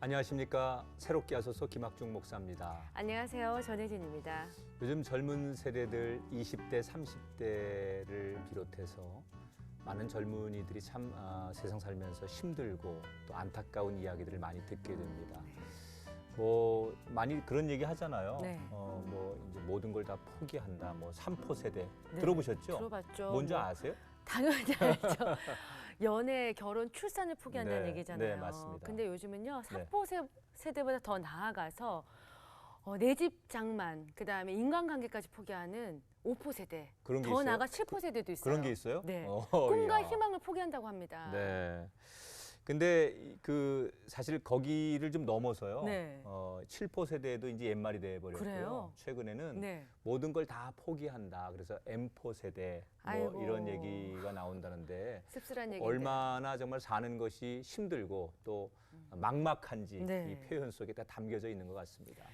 안녕하십니까. 새롭게 하소서 김학중 목사입니다. 안녕하세요. 전혜진입니다. 요즘 젊은 세대들 20대, 30대를 비롯해서 많은 젊은이들이 참 세상 살면서 힘들고 또 안타까운 이야기들을 많이 듣게 됩니다. 뭐 많이 그런 얘기 하잖아요. 네. 뭐 이제 모든 걸 다 포기한다. 뭐 삼포 세대 네. 들어보셨죠? 들어봤죠. 뭔지 아세요? 당연히 알죠. 연애, 결혼, 출산을 포기한다는 네, 얘기잖아요. 네, 맞습니다. 근데 요즘은요, 삼포 세대보다 더 나아가서 내 집 장만, 그다음에 인간관계까지 포기하는 5포 세대, 그런 게 더 있어요? 나아가 7포 세대도 있어요. 그런 게 있어요? 네. 꿈과 이야. 희망을 포기한다고 합니다. 네. 근데 그 사실 거기를 좀 넘어서요. 네. 7포 세대도 이제 옛말이 돼 버렸고요. 그래요? 최근에는 네. 모든 걸 다 포기한다. 그래서 M포 세대 뭐 아이고. 이런 얘기가 나온다는데 씁쓸한 얘기인데. 얼마나 정말 사는 것이 힘들고 또 막막한지 네. 이 표현 속에 다 담겨져 있는 것 같습니다.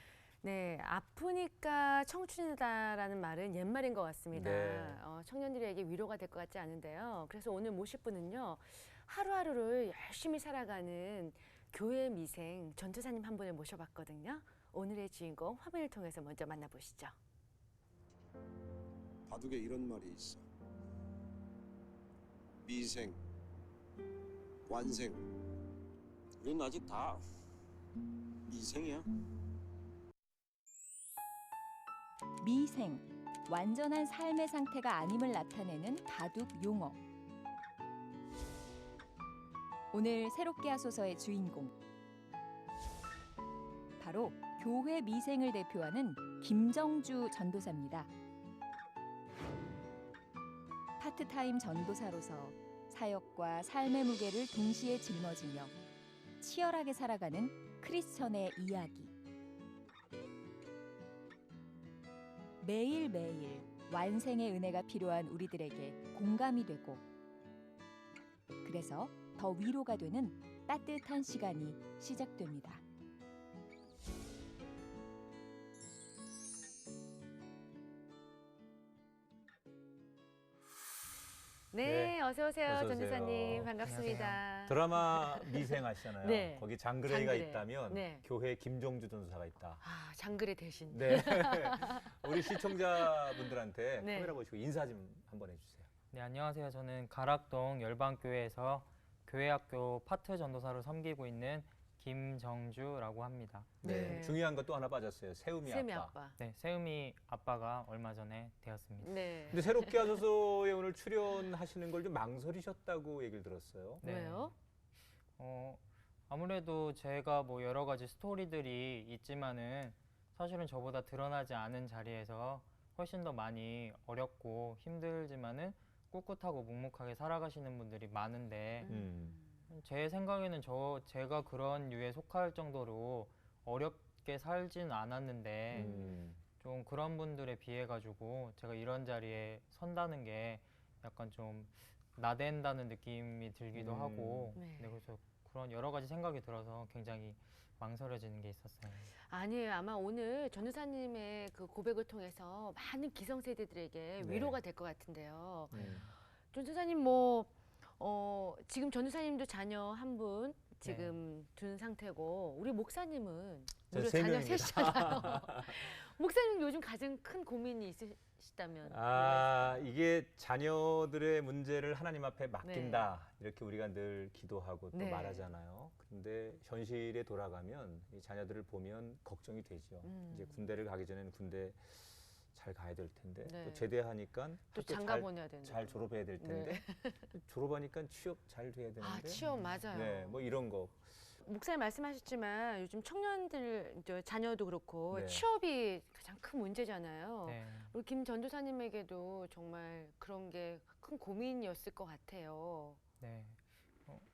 네, 아프니까 청춘이다라는 말은 옛말인 것 같습니다. 네. 청년들에게 위로가 될 것 같지 않은데요. 그래서 오늘 모실 분은요, 하루하루를 열심히 살아가는 교회 미생 전도사님 한 분을 모셔봤거든요. 오늘의 주인공 화면을 통해서 먼저 만나보시죠. 바둑에 이런 말이 있어. 미생, 완생. 우린 아직 다 미생이야. 미생, 완전한 삶의 상태가 아님을 나타내는 바둑 용어. 오늘 새롭게 하소서의 주인공, 바로 교회 미생을 대표하는 김정주 전도사입니다. 파트타임 전도사로서 사역과 삶의 무게를 동시에 짊어지며 치열하게 살아가는 크리스천의 이야기. 매일매일 완생의 은혜가 필요한 우리들에게 공감이 되고, 그래서 더 위로가 되는 따뜻한 시간이 시작됩니다. 네, 어서 오세요, 어서 오세요. 전도사님. 반갑습니다. 드라마 미생 하시잖아요. 네. 거기 장그레이가 장그레. 있다면 네. 교회 김종주 전도사가 있다. 아, 장글의 대신. 네. 우리 시청자분들한테 네. 카메라 보시고 인사 좀 한번 해주세요. 네, 안녕하세요. 저는 가락동 열방교회에서 교회학교 파트 전도사로 섬기고 있는 김정주라고 합니다. 네. 네. 중요한 것 또 하나 빠졌어요. 세움이 세미 아빠. 아빠. 네, 세음이 아빠가 얼마 전에 되었습니다. 네. 근데 새롭게 하소서에 오늘 출연하시는 걸 좀 망설이셨다고 얘기를 들었어요. 네. 왜요? 아무래도 제가 뭐 여러 가지 스토리들이 있지만은 사실은 저보다 드러나지 않은 자리에서 훨씬 더 많이 어렵고 힘들지만은 꿋꿋하고 묵묵하게 살아가시는 분들이 많은데 제 생각에는 제가 그런 류에 속할 정도로 어렵게 살진 않았는데 좀 그런 분들에 비해 가지고 제가 이런 자리에 선다는 게 약간 좀 나댄다는 느낌이 들기도 하고 네. 네, 그래서 그런 여러 가지 생각이 들어서 굉장히 망설여지는 게 있었어요. 아니에요. 아마 오늘 전도사님의 그 고백을 통해서 많은 기성세대들에게 네. 위로가 될 것 같은데요. 전도사님 지금 전도사님도 자녀 한 분 지금 둔 상태고 우리 목사님은 저 무려 세 자녀 명입니다. 셋이잖아요. 목사님 요즘 가장 큰 고민이 있으시다면 이게 자녀들의 문제를 하나님 앞에 맡긴다. 이렇게 우리가 늘 기도하고 또 네. 말하잖아요. 근데 현실에 돌아가면 이 자녀들을 보면 걱정이 되죠. 이제 군대를 가기 전에는 군대 잘 가야 될 텐데 네. 또 제대하니까 또 학교 장가 보내야 되는데 잘 졸업해야 될 텐데 졸업하니까 취업 잘 돼야 되는데 아, 취업 맞아요. 네, 뭐 이런 거. 목사님 말씀하셨지만 요즘 청년들 이제 자녀도 그렇고 네. 취업이 가장 큰 문제잖아요. 네. 우리 김 전도사님에게도 정말 그런 게 큰 고민이었을 것 같아요. 네.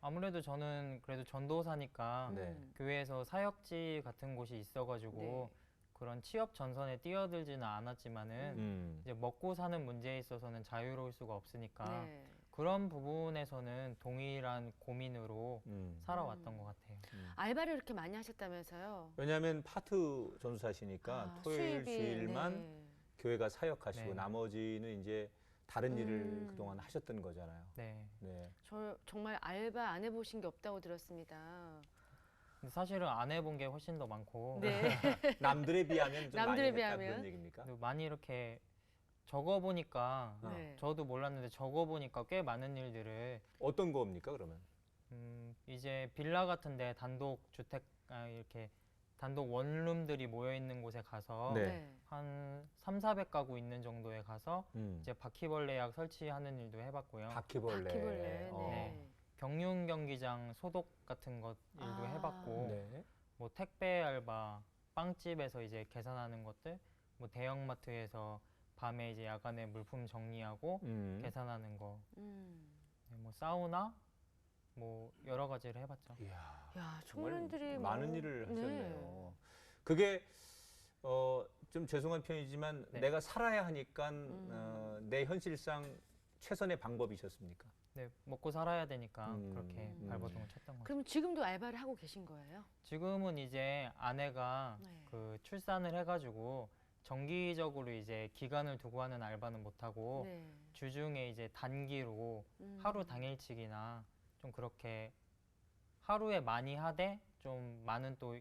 아무래도 저는 그래도 전도사니까 네. 교회에서 사역지 같은 곳이 있어가지고 네. 그런 취업 전선에 뛰어들지는 않았지만은 이제 먹고 사는 문제에 있어서는 자유로울 수가 없으니까 네. 그런 부분에서는 동일한 고민으로 살아왔던 것 같아요. 알바를 이렇게 많이 하셨다면서요? 왜냐하면 파트 전수사시니까 토요일, 수입이, 주일만 네. 교회가 사역하시고 네. 나머지는 이제 다른 일을 그동안 하셨던 거잖아요. 네. 네. 저 정말 알바 안 해보신 게 없다고 들었습니다. 근데 사실은 안 해본 게 훨씬 더 많고 네. 남들에 비하면 좀 남들에 많이 했다 비하면? 그런 얘기입니까? 그리고 많이 이렇게 적어보니까 네. 저도 몰랐는데 적어보니까 꽤 많은 일들을 어떤 겁니까 그러면? 이제 빌라 같은데 단독 주택 이렇게 단독 원룸들이 모여 있는 곳에 가서 네. 한 3,400가구 있는 정도에 가서 음. 이제 바퀴벌레 약 설치하는 일도 해봤고요. 바퀴벌레. 바퀴벌레. 어. 네. 경륜 경기장 소독 같은 것 일도 아. 해봤고 네. 뭐 택배 알바, 빵집에서 이제 계산하는 것들, 뭐 대형마트에서 밤에 이제 야간에 물품 정리하고 계산하는 거, 음. 네, 뭐 사우나, 뭐 여러 가지를 해봤죠. 이야, 야, 정말 청년들이 많은 뭐- 일을 네. 하셨네요. 그게 좀 죄송한 표현이지만 네. 내가 살아야 하니까 내 현실상 최선의 방법이셨습니까? 네, 먹고 살아야 되니까 음. 그렇게 발버둥을 쳤던 거죠. 그럼 지금도 알바를 하고 계신 거예요? 지금은 이제 아내가 네. 그 출산을 해가지고 정기적으로 이제 기간을 두고 하는 알바는 못하고 네. 주중에 이제 단기로 음. 하루 당일치기나 좀 그렇게 하루에 많이 하되 좀 많은 또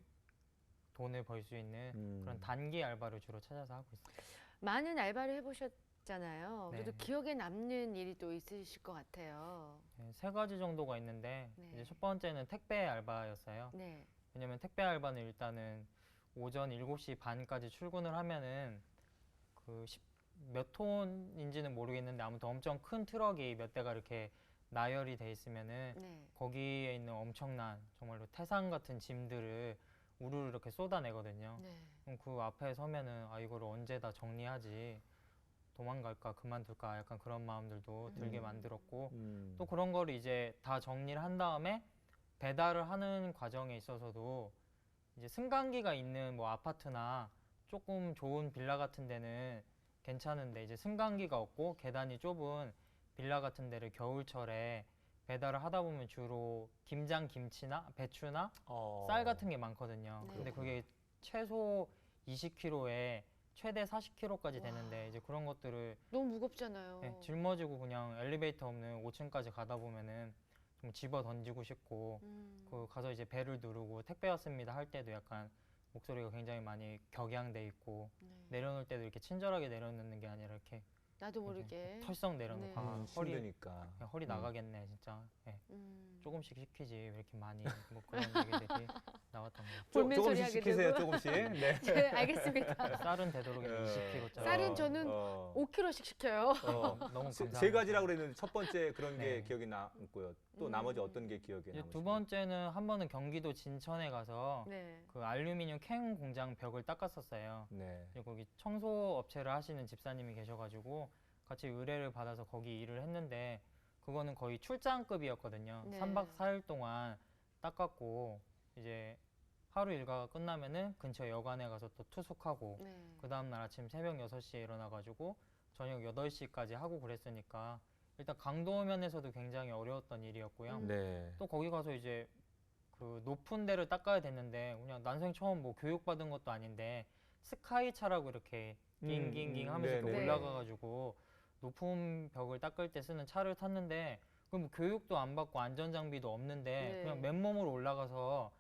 돈을 벌 수 있는 그런 단기 알바를 주로 찾아서 하고 있어요. 많은 알바를 해보셨잖아요. 네. 그래도 기억에 남는 일이 또 있으실 것 같아요. 네, 3가지 정도가 있는데 네. 이제 첫 번째는 택배 알바였어요. 네. 왜냐면 택배 알바는 일단은 오전 7시 반까지 출근을 하면은 그 몇 톤인지는 모르겠는데 아무튼 엄청 큰 트럭이 몇 대가 이렇게 나열이 돼 있으면은 네. 거기에 있는 엄청난 정말로 태산 같은 짐들을 우르르 이렇게 쏟아내거든요. 네. 그럼 그 앞에 서면은 아 이거를 언제 다 정리하지, 도망갈까 그만둘까 약간 그런 마음들도 들게 만들었고 또 그런 거를 이제 다 정리를 한 다음에 배달을 하는 과정에 있어서도 이제 승강기가 있는 뭐 아파트나 조금 좋은 빌라 같은 데는 괜찮은데 이제 승강기가 없고 계단이 좁은 빌라 같은 데를 겨울철에 배달을 하다 보면 주로 김장 김치나 배추나 쌀 같은 게 많거든요. 네. 근데 그게 최소 20kg에 최대 40kg까지 와. 되는데 이제 그런 것들을 너무 무겁잖아요. 네, 짊어지고 그냥 엘리베이터 없는 5층까지 가다 보면은 좀 집어 던지고 싶고 그 가서 이제 배를 누르고 택배 왔습니다 할 때도 약간 목소리가 굉장히 많이 격양돼 있고 네. 내려놓을 때도 이렇게 친절하게 내려놓는 게 아니라 이렇게 나도 모르게. 털썩 내려놓고 네. 아, 허리 힘드니까. 그냥 허리 나가겠네 진짜. 네, 음. 조금씩 시키지 왜 이렇게 많이 뭐 그런 얘기들이 나왔던 거. 볼멘 소리 조금씩 하게 시키세요, 되고. 조금씩. 네. 네, 알겠습니다. 쌀은 되도록이면 20kg짜리. 쌀은 저는 5kg씩 시켜요. 너무 세 감사합니다. 가지라고 그랬는데 첫 번째 그런 게 네. 기억이 남고요. 또 나머지 어떤 게 기억에 이제 남으세요? 두 번째는 한 번은 경기도 진천에 가서 네. 그 알루미늄 캔 공장 벽을 닦았었어요. 네. 이제 거기 청소 업체를 하시는 집사님이 계셔가지고 같이 의뢰를 받아서 거기 일을 했는데 그거는 거의 출장급이었거든요. 네. 3박 4일 동안 닦았고 이제 하루 일과가 끝나면은 근처 여관에 가서 또 투숙하고 네. 그 다음날 아침 새벽 6시에 일어나가지고 저녁 8시까지 하고 그랬으니까 일단 강도 면에서도 굉장히 어려웠던 일이었고요. 네. 또 거기 가서 이제 그 높은 데를 닦아야 됐는데 그냥 난생 처음 뭐 교육받은 것도 아닌데 스카이차라고 이렇게 깅깅깅 하면서 이렇게 네네. 올라가가지고 높은 벽을 닦을 때 쓰는 차를 탔는데 그럼 뭐 교육도 안 받고 안전장비도 없는데 네. 그냥 맨몸으로 올라가서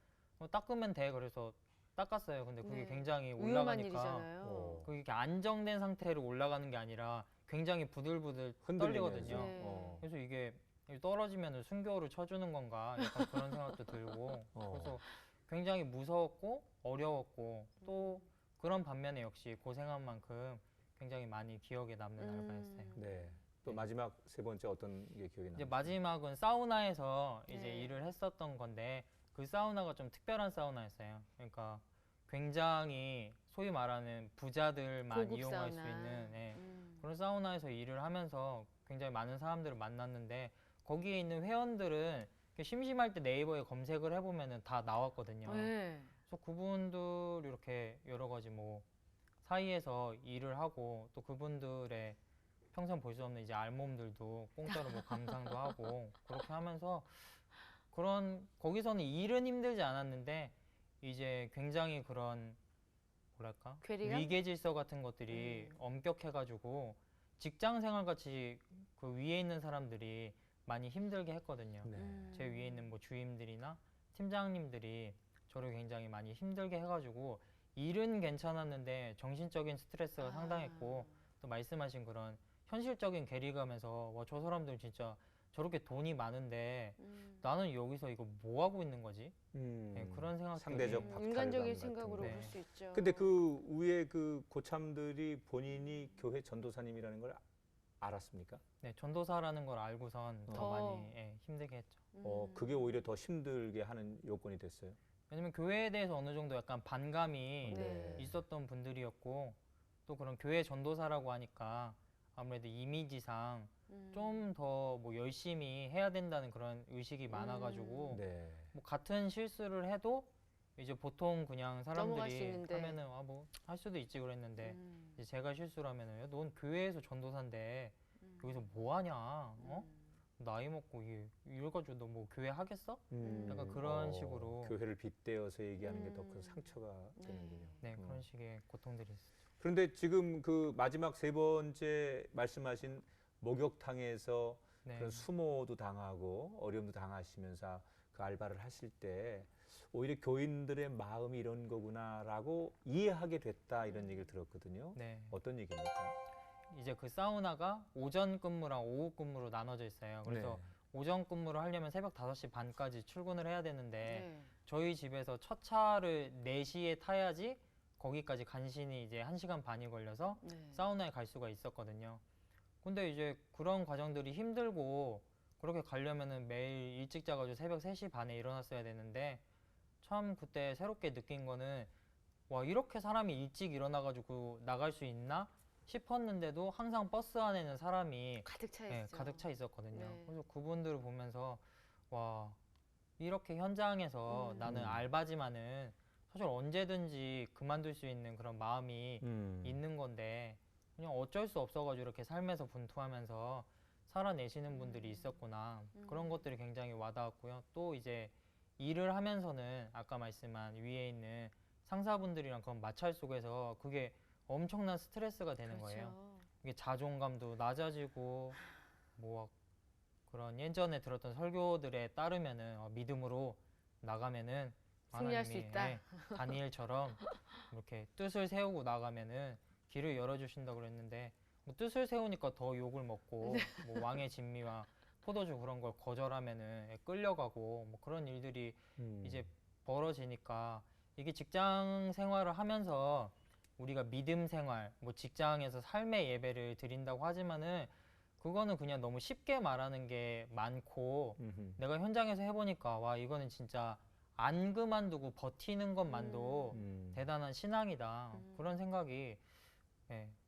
닦으면 돼 그래서 닦았어요. 근데 그게 네. 굉장히 위험한 올라가니까 일이잖아요. 그게 이렇게 안정된 상태로 올라가는 게 아니라 굉장히 부들부들 떨리거든요. 네. 그래서 이게 떨어지면 순교를 쳐주는 건가 약간 그런 생각도 들고 그래서 굉장히 무서웠고 어려웠고 또 그런 반면에 역시 고생한 만큼 굉장히 많이 기억에 남는 알바였어요. 네. 또 마지막 세 번째 어떤 게 기억에 이제 남으세요? 마지막은 사우나에서 이제 네. 일을 했었던 건데 그 사우나가 좀 특별한 사우나였어요. 그러니까 굉장히 소위 말하는 부자들만 고급 이용할 사우나. 수 있는 그런 사우나에서 일을 하면서 굉장히 많은 사람들을 만났는데 거기에 있는 회원들은 이렇게 심심할 때 네이버에 검색을 해보면은 다 나왔거든요. 네. 그래서 그분들 이렇게 여러 가지 뭐 사이에서 일을 하고 또 그분들의 평생 볼 수 없는 이제 알몸들도 공짜로 뭐 감상도 하고 그렇게 하면서 그런 거기서는 일은 힘들지 않았는데 이제 굉장히 그런 뭐랄까 괴리감? 위계 질서 같은 것들이 엄격해가지고 직장 생활 같이 그 위에 있는 사람들이 많이 힘들게 했거든요. 네. 제 위에 있는 뭐 주임들이나 팀장님들이 저를 굉장히 많이 힘들게 해가지고 일은 괜찮았는데 정신적인 스트레스가 상당했고 또 말씀하신 그런 현실적인 괴리감에서 와, 저 사람들 진짜 저렇게 돈이 많은데 나는 여기서 이거 뭐 하고 있는 거지? 네, 그런 생각들이 상대적 박탈감 인간적인 같은 생각으로 네. 볼 수 있죠. 근데 그 위에 그 고참들이 본인이 교회 전도사님이라는 걸 알았습니까? 네, 전도사라는 걸 알고선 더 더. 많이 힘들게 했죠. 그게 오히려 더 힘들게 하는 요건이 됐어요. 왜냐면 교회에 대해서 어느 정도 약간 반감이 네. 있었던 분들이었고 또 그런 교회 전도사라고 하니까 아무래도 이미지상 좀 더 뭐 열심히 해야 된다는 그런 의식이 많아가지고 네. 뭐 같은 실수를 해도 이제 보통 그냥 넘어갈 수 사람들이 있는데. 하면은 아 뭐 할 수도 있지 그랬는데 이제 제가 실수를 하면은 야, 넌 교회에서 전도사인데 여기서 뭐 하냐? 어? 나이 먹고 이걸 가지고 너 뭐 교회 하겠어? 약간 그런 식으로. 교회를 빗대어서 얘기하는 게 더 큰 상처가 네. 되는군요. 네, 그런 식의 고통들이 있었죠. 그런데 지금 그 마지막 세 번째 말씀하신 목욕탕에서 네. 그런 수모도 당하고 어려움도 당하시면서 그 알바를 하실 때 오히려 교인들의 마음이 이런 거구나라고 이해하게 됐다 이런 얘기를 들었거든요. 네. 어떤 얘기입니까? 이제 그 사우나가 오전 근무랑 오후 근무로 나눠져 있어요. 그래서 네. 오전 근무를 하려면 새벽 5시 반까지 출근을 해야 되는데 네. 저희 집에서 첫 차를 4시에 타야지 거기까지 간신히 이제 1시간 반이 걸려서 네. 사우나에 갈 수가 있었거든요. 근데 이제 그런 과정들이 힘들고 그렇게 가려면은 매일 일찍 자가지고 새벽 3시 반에 일어났어야 되는데 참 그때 새롭게 느낀 거는 와, 이렇게 사람이 일찍 일어나가지고 나갈 수 있나 싶었는데도 항상 버스 안에는 사람이 가득 차 네, 있죠. 가득 차 있었거든요. 네. 그래서 그분들을 보면서 와, 이렇게 현장에서 나는 알바지만은 사실 언제든지 그만둘 수 있는 그런 마음이 있는 건데 그냥 어쩔 수 없어가지고 이렇게 삶에서 분투하면서 살아내시는 분들이 있었구나. 그런 것들이 굉장히 와닿았고요. 또 이제 일을 하면서는 아까 말씀한 위에 있는 상사분들이랑 그런 마찰 속에서 그게 엄청난 스트레스가 되는 그렇죠. 거예요. 이게 자존감도 낮아지고 뭐 그런 예전에 들었던 설교들에 따르면은 믿음으로 나가면은 승리할 수 하나님이, 있다. 다니엘처럼 이렇게 뜻을 세우고 나가면은 길을 열어주신다 그랬는데 뭐 뜻을 세우니까 더 욕을 먹고 뭐 왕의 진미와 포도주 그런 걸 거절하면은 끌려가고 뭐 그런 일들이 이제 벌어지니까 이게 직장 생활을 하면서 우리가 믿음 생활, 뭐 직장에서 삶의 예배를 드린다고 하지만은 그거는 그냥 너무 쉽게 말하는 게 많고 내가 현장에서 해보니까 와, 이거는 진짜 안 그만두고 버티는 것만도 대단한 신앙이다. 그런 생각이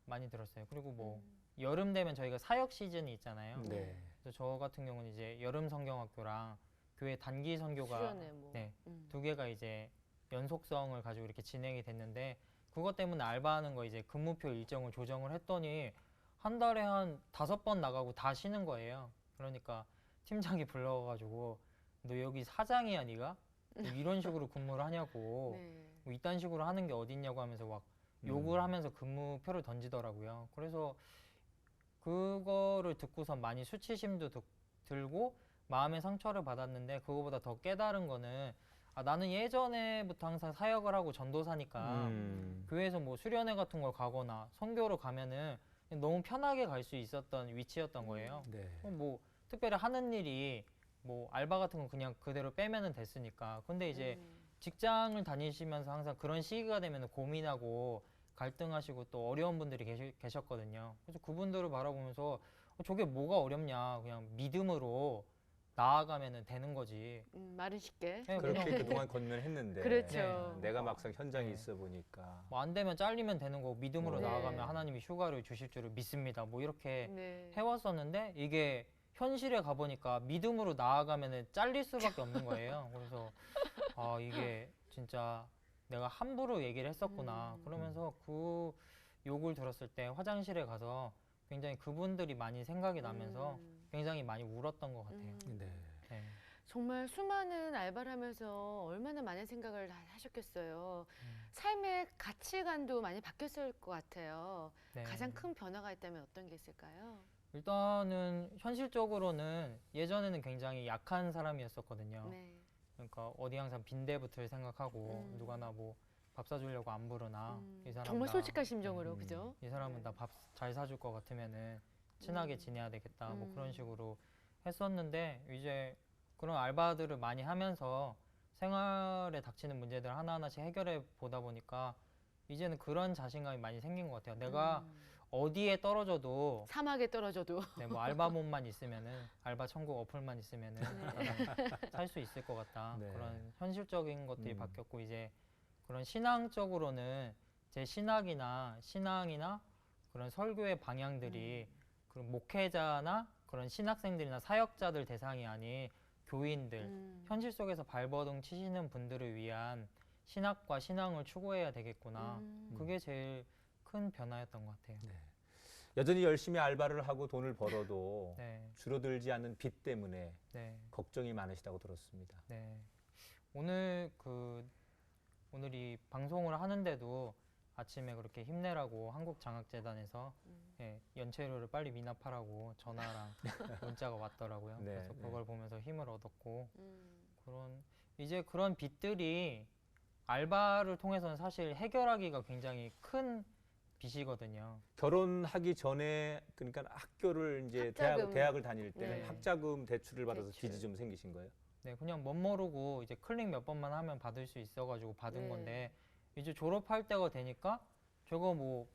많이 들었어요. 그리고 뭐 여름 되면 저희가 사역 시즌이 있잖아요. 네. 그래서 저 같은 경우는 이제 여름 성경학교랑 교회 단기 선교가 수련회 뭐. 네, 2개가 이제 연속성을 가지고 이렇게 진행이 됐는데 그것 때문에 알바하는 거 이제 근무표 일정을 조정을 했더니 한 달에 한 5번 나가고 다 쉬는 거예요. 그러니까 팀장이 불러가지고 너 여기 사장이야 네가? 뭐 이런 식으로 근무를 하냐고 네. 뭐 이딴 식으로 하는 게 어딨냐고 하면서 막 욕을 하면서 근무표를 던지더라고요. 그래서 그거를 듣고선 많이 수치심도 들고 마음의 상처를 받았는데 그거보다 더 깨달은 거는 나는 예전에부터 항상 사역을 하고 전도사니까 교회에서 뭐 수련회 같은 걸 가거나 선교로 가면은 너무 편하게 갈 수 있었던 위치였던 거예요. 네. 뭐 특별히 하는 일이 뭐 알바 같은 건 그냥 그대로 빼면은 됐으니까. 근데 이제 직장을 다니시면서 항상 그런 시기가 되면 고민하고 갈등하시고 또 어려운 분들이 계셨거든요. 그래서 그분들을 바라보면서 저게 뭐가 어렵냐. 그냥 믿음으로 나아가면 되는 거지. 말은 쉽게. 네, 그렇게 그냥 그동안 건면했는데 그렇죠. 내가 막상 현장에 네. 있어 보니까 뭐 안 되면 잘리면 되는 거고 믿음으로 네. 나아가면 하나님이 휴가를 주실 줄을 믿습니다. 뭐 이렇게 네. 해왔었는데 이게 현실에 가보니까 믿음으로 나아가면 잘릴 수밖에 없는 거예요. 그래서 이게 진짜 내가 함부로 얘기를 했었구나. 그러면서 그 욕을 들었을 때 화장실에 가서 굉장히 그분들이 많이 생각이 나면서 굉장히 많이 울었던 것 같아요. 네. 네. 정말 수많은 알바를 하면서 얼마나 많은 생각을 하셨겠어요. 삶의 가치관도 많이 바뀌었을 것 같아요. 네. 가장 큰 변화가 있다면 어떤 게 있을까요? 일단은 현실적으로는 예전에는 굉장히 약한 사람이었었거든요. 네. 그러니까 어디 항상 빈대붙을 생각하고 누가 나 뭐 밥 사주려고 안 부르나 이 사람 정말 나- 솔직한 심정으로 그죠? 이 사람은 나 밥 잘 사줄 것 같으면은 친하게 지내야 되겠다 뭐 그런 식으로 했었는데 이제 그런 알바들을 많이 하면서 생활에 닥치는 문제들 하나하나씩 해결해 보다 보니까 이제는 그런 자신감이 많이 생긴 것 같아요. 내가 어디에 떨어져도 사막에 떨어져도 네, 뭐 알바몬만 있으면은 알바 천국 어플만 있으면은 살 수 있을 것 같다. 네. 그런 현실적인 것들이 음. 바뀌었고 이제 그런 신앙적으로는 제 신앙이나 그런 설교의 방향들이 그런 목회자나 그런 신학생들이나 사역자들 대상이 아닌 교인들 현실 속에서 발버둥 치시는 분들을 위한 신학과 신앙을 추구해야 되겠구나. 그게 제일 큰 변화였던 것 같아요. 네. 여전히 열심히 알바를 하고 돈을 벌어도 네, 줄어들지 않는 빚 때문에 네, 걱정이 많으시다고 들었습니다. 네. 오늘 이 방송을 하는데도 아침에 그렇게 힘내라고 한국장학재단에서 예, 연체료를 빨리 미납하라고 전화랑 문자가 왔더라고요. 네, 그래서 네. 그걸 보면서 힘을 얻었고 이제 그런 빚들이 알바를 통해서는 사실 해결하기가 굉장히 큰 빚이거든요. 결혼하기 전에 그러니까 학교를 이제 학자금. 대학을 다닐 때 네. 학자금 대출을 받아서 대출. 빚이 좀 생기신 거예요? 네, 그냥 멋모르고 이제 클릭 몇 번만 하면 받을 수 있어가지고 받은 네. 건데 이제 졸업할 때가 되니까 제가 뭐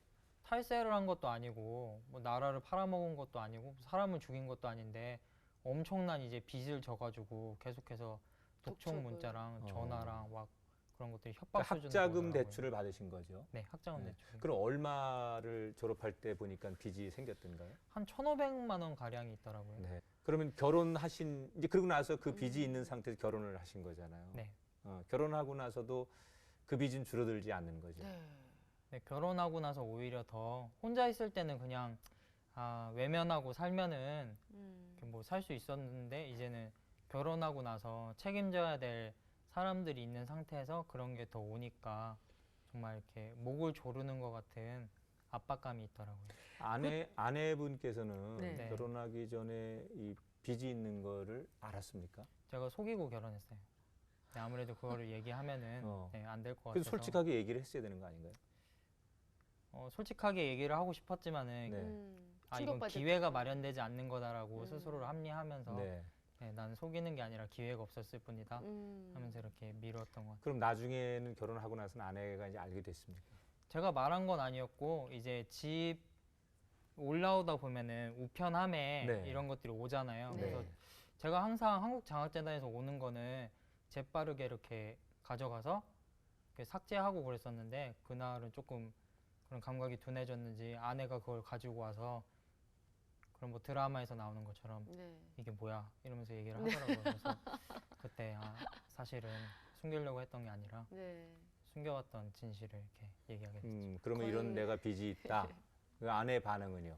탈세를 한 것도 아니고 뭐 나라를 팔아먹은 것도 아니고 사람을 죽인 것도 아닌데 엄청난 이제 빚을 져가지고 계속해서 독촉 독촉을. 문자랑 전화랑 막 그런 것들이 협박 그러니까 수준으로 학자금 오더라고요. 대출을 받으신 거죠? 네, 학자금 네. 대출. 그럼 얼마를 졸업할 때 보니까 빚이 생겼던가요? 한 1,500만 원 가량이 있더라고요. 네. 그러면 결혼하신 이제 그러고 나서 그 빚이 있는 상태에서 결혼을 하신 거잖아요. 네. 결혼하고 나서도 그 빚은 줄어들지 않는 거죠. 네, 결혼하고 나서 오히려 더 혼자 있을 때는 그냥 외면하고 살면은 뭐 살 수 있었는데 이제는 결혼하고 나서 책임져야 될 사람들이 있는 상태에서 그런 게 더 오니까 정말 이렇게 목을 조르는 것 같은 압박감이 있더라고요. 아내분께서는 네. 결혼하기 전에 이 빚이 있는 거를 알았습니까? 제가 속이고 결혼했어요. 네, 아무래도 그거를 얘기하면은 어. 안 될 것 그래서 같아서 솔직하게 얘기를 했어야 되는 거 아닌가요? 솔직하게 얘기를 하고 싶었지만은 네. 이건 충격받을 기회가 것 같아요. 마련되지 않는 거다라고 스스로를 합리하면서 네. 나는 속이는 게 아니라 기회가 없었을 뿐이다 하면서 이렇게 미뤘던 것 같아요. 그럼 나중에는 결혼하고 나서는 아내가 이제 알게 됐습니까? 제가 말한 건 아니었고 이제 집 올라오다 보면은 우편함에 네. 이런 것들이 오잖아요. 네. 그래서 제가 항상 한국장학재단에서 오는 거는 재빠르게 이렇게 가져가서 이렇게 삭제하고 그랬었는데 그날은 조금 그런 감각이 둔해졌는지 아내가 그걸 가지고 와서 그런 뭐 드라마에서 나오는 것처럼 네. 이게 뭐야 이러면서 얘기를 하더라고요. 그래서 그때 사실은 숨기려고 했던 게 아니라 네. 숨겨왔던 진실을 이렇게 얘기하게 됐죠. 그러면 거의- 이런 내가 빚이 있다. 그 아내 반응은요?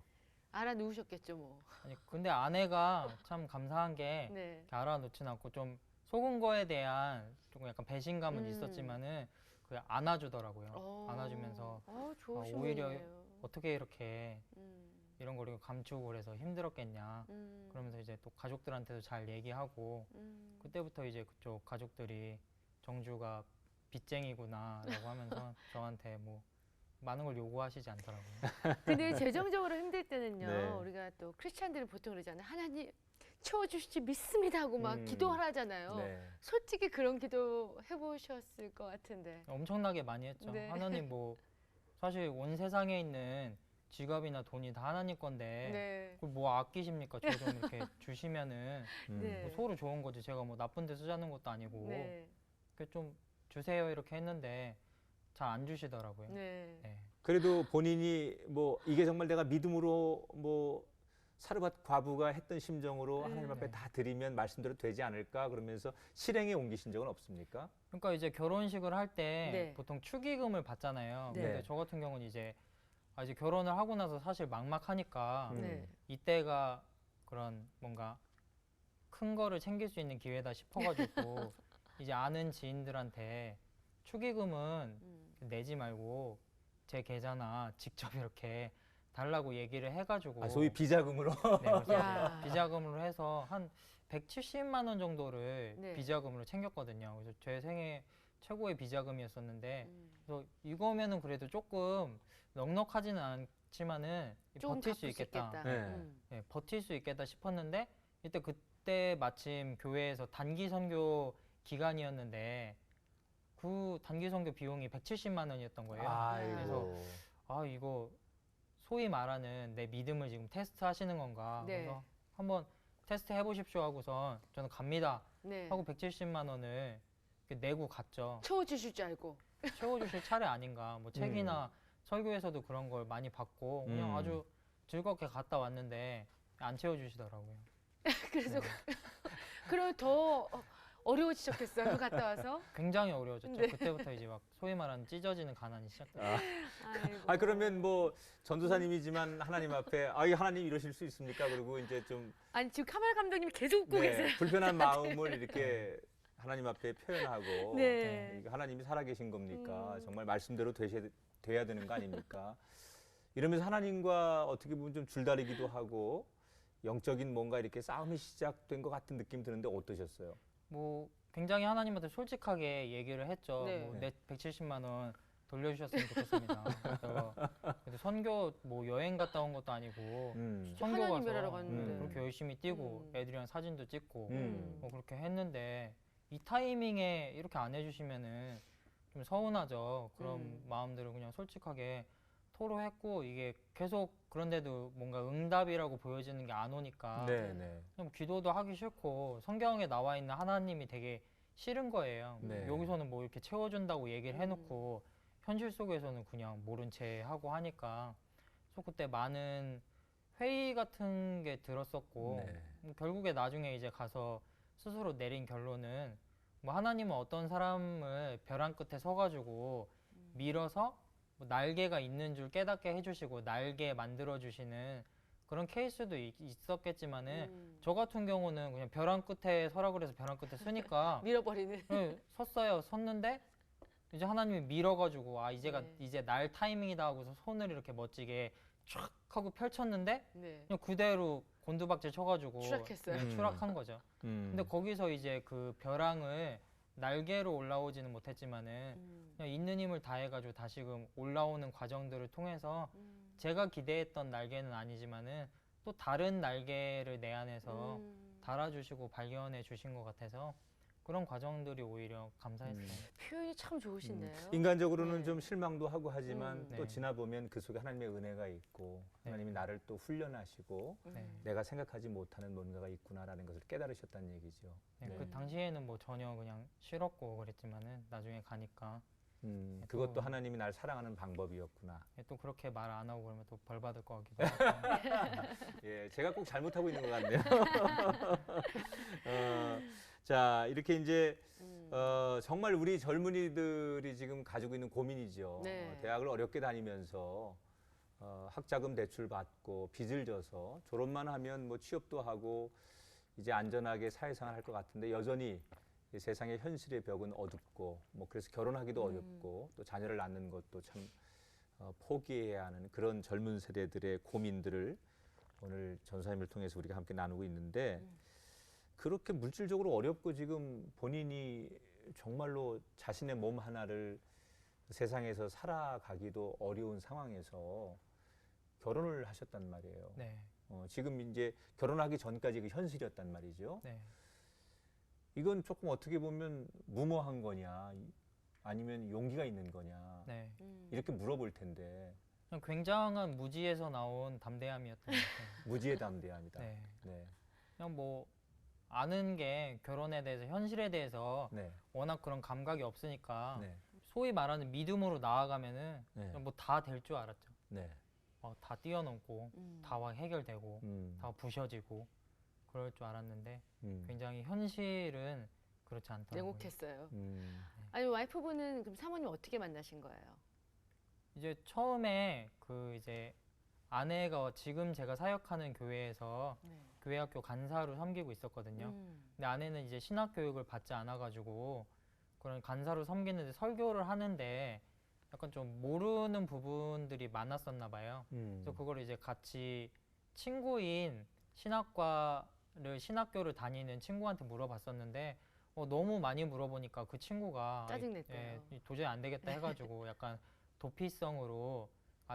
알아누우셨겠죠 뭐. 아니 근데 아내가 참 감사한 게 네. 이렇게 알아놓진 않고 좀 속은 거에 대한 조금 약간 배신감은 있었지만은 그 안아주더라고요. 안아주면서 좋으신 오히려 분이에요. 어떻게 이렇게 음. 이런 거를 감추고 그래서 힘들었겠냐. 그러면서 이제 또 가족들한테도 잘 얘기하고 그때부터 이제 그쪽 가족들이 정주가 빚쟁이구나라고 하면서 저한테 뭐 많은 걸 요구하시지 않더라고요. 근데 재정적으로 힘들 때는요. 네. 우리가 또 크리스찬들은 보통 그러잖아요. 하나님 채워주실지 믿습니다 하고 막 음. 기도하라잖아요. 네. 솔직히 그런 기도 해보셨을 것 같은데. 엄청나게 많이 했죠. 네. 하나님 뭐 사실 온 세상에 있는 지갑이나 돈이 다 하나님 건데 네. 그걸 뭐 아끼십니까? 저 좀 이렇게 주시면은 네. 뭐 서로 좋은 거지. 제가 뭐 나쁜 데 쓰자는 것도 아니고 네. 이렇게 좀 주세요 이렇게 했는데 잘 안 주시더라고요. 네. 네. 그래도 본인이 뭐 이게 정말 내가 믿음으로 뭐 사르밧 과부가 했던 심정으로 하나님 앞에 네. 다 드리면 말씀대로 되지 않을까 그러면서 실행에 옮기신 적은 없습니까? 그러니까 이제 결혼식을 할 때 네. 보통 축의금을 받잖아요. 네. 근데 저 같은 경우는 이제 이제 결혼을 하고 나서 사실 막막하니까 네. 이때가 그런 뭔가 큰 거를 챙길 수 있는 기회다 싶어가지고 이제 아는 지인들한테 축의금은 내지 말고 제 계좌나 직접 이렇게 달라고 얘기를 해가지고 소위 비자금으로. 네, 그래서 야. 비자금으로 해서 한 170만 원 정도를 네. 비자금으로 챙겼거든요. 그래서 제 생애 최고의 비자금이었었는데 음. 그래서 이거면은 그래도 조금 넉넉하지는 않지만은 조금 버틸 수 갚을 있겠다. 네. 예, 버틸 수 있겠다 싶었는데 그때 마침 교회에서 단기 선교 기간이었는데 그 단기 선교 비용이 170만 원이었던 거예요. 아이고. 아 이거 소위 말하는 내 믿음을 지금 테스트 하시는 건가? 네. 그래서 한번 테스트 해보십시오 하고선 저는 갑니다 네. 하고 170만 원을 이렇게 내고 갔죠. 채워주실 줄 알고. 채워주실 차례 아닌가. 뭐 책이나 설교에서도 그런 걸 많이 받고 그냥 음. 아주 즐겁게 갔다 왔는데 안 채워주시더라고요. 그래서 네. 그럼 더 어려워지셨겠어요. 갔다 와서. 굉장히 어려워졌죠. 네. 그때부터 이제 막 소위 말하는 찢어지는 가난이 시작됐어요. 아이고. 아 그러면 뭐 전도사님이지만 하나님 앞에 아 하나님 이러실 수 있습니까? 그리고 이제 좀 아니 지금 카메라 감독님이 계속 웃고 계세요. 불편한 마음을 이렇게 하나님 앞에 표현하고 네. 이게 하나님이 살아계신 겁니까? 음. 정말 말씀대로 돼야 되는 거 아닙니까? 이러면서 하나님과 어떻게 보면 좀 줄다리기도 하고 영적인 뭔가 이렇게 싸움이 시작된 것 같은 느낌 드는데 어떠셨어요? 뭐 굉장히 하나님한테 솔직하게 얘기를 했죠. 네. 뭐 내 170만 원 돌려주셨으면 좋겠습니다. 그래서 선교 뭐 여행 갔다 온 것도 아니고 선교 하나님 가서 일하러 갔는데. 그렇게 열심히 뛰고 음. 애들이랑 사진도 찍고 음. 뭐 그렇게 했는데 이 타이밍에 이렇게 안 해주시면은 좀 서운하죠. 그런 마음들을 그냥 솔직하게 토로했고 이게 계속 그런데도 뭔가 응답이라고 보여지는 게 안 오니까 네. 그냥 기도도 하기 싫고 성경에 나와 있는 하나님이 되게 싫은 거예요. 네. 여기서는 뭐 이렇게 채워준다고 얘기를 해놓고 현실 속에서는 그냥 모른 채 하고 하니까 그래서 그때 많은 회의 같은 게 들었었고 네. 결국에 나중에 이제 가서 스스로 내린 결론은 뭐 하나님은 어떤 사람을 벼랑 끝에 서가지고 밀어서 뭐 날개가 있는 줄 깨닫게 해주시고 날개 만들어 주시는 그런 케이스도 있었겠지만은 저 같은 경우는 그냥 벼랑 끝에 서라 그래서 벼랑 끝에 서니까 밀어버리는. 네, 섰어요. 섰는데 이제 하나님이 밀어가지고 아 이제 날 타이밍이다 하고서 손을 이렇게 멋지게 촥 하고 펼쳤는데 네. 그냥 그대로 곤두박질 쳐가지고 추락했어요. 네, 추락한 거죠. 근데 거기서 이제 그 벼랑을 날개로 올라오지는 못했지만은 그냥 있는 힘을 다해가지고 다시금 올라오는 과정들을 통해서 제가 기대했던 날개는 아니지만은 또 다른 날개를 내 안에서 달아주시고 발견해 주신 것 같아서 그런 과정들이 오히려 감사했어요. 표현이 참 좋으신데요. 인간적으로는 네. 좀 실망도 하고 하지만 또 네. 지나보면 그 속에 하나님의 은혜가 있고 네. 하나님이 나를 또 훈련하시고 네. 내가 생각하지 못하는 뭔가가 있구나라는 것을 깨달으셨다는 얘기죠. 네, 네. 그 당시에는 뭐 전혀 그냥 싫었고 그랬지만은 나중에 가니까 그것도 또- 하나님이 날 사랑하는 방법이었구나. 또 그렇게 말 안 하고 그러면 또 벌 받을 것 같기도 하고. 예, 제가 꼭 잘못하고 있는 것 같네요. 자, 이렇게 이제 정말 우리 젊은이들이 지금 가지고 있는 고민이죠. 네. 대학을 어렵게 다니면서 학자금 대출 받고 빚을 져서 졸업만 하면 뭐 취업도 하고 이제 안전하게 사회생활 할 것 같은데 여전히 이 세상의 현실의 벽은 어둡고 뭐 그래서 결혼하기도 어렵고 또 자녀를 낳는 것도 참 포기해야 하는 그런 젊은 세대들의 고민들을 오늘 전사님을 통해서 우리가 함께 나누고 있는데 그렇게 물질적으로 어렵고 지금 본인이 정말로 자신의 몸 하나를 세상에서 살아가기도 어려운 상황에서 결혼을 하셨단 말이에요. 네, 지금 이제 결혼하기 전까지 그 현실이었단 말이죠. 네. 이건 조금 어떻게 보면 무모한 거냐 아니면 용기가 있는 거냐 네. 이렇게 물어볼 텐데 그냥 굉장한 무지에서 나온 담대함이었던 것 같아요. 무지의 담대함이다. 네. 네. 그냥 뭐 아는 게 결혼에 대해서 현실에 대해서 네. 워낙 그런 감각이 없으니까 네. 소위 말하는 믿음으로 나아가면은 네. 뭐 다 될 줄 알았죠. 네. 다 뛰어넘고 다 해결되고 다 부셔지고 그럴 줄 알았는데 굉장히 현실은 그렇지 않더라고요. 냉혹했어요. 음. 아니 와이프분은 그럼 사모님 어떻게 만나신 거예요? 이제 처음에 그 이제 아내가 지금 제가 사역하는 교회에서 네. 교회학교 간사로 섬기고 있었거든요. 근데 아내는 이제 신학 교육을 받지 않아가지고 그런 간사로 섬기는데 설교를 하는데 약간 좀 모르는 부분들이 많았었나 봐요. 그래서 그걸 이제 같이 친구인 신학과 신학교를 다니는 친구한테 물어봤었는데 너무 많이 물어보니까 그 친구가 짜증냈대요. 도저히 안 되겠다 해가지고 약간 도피성으로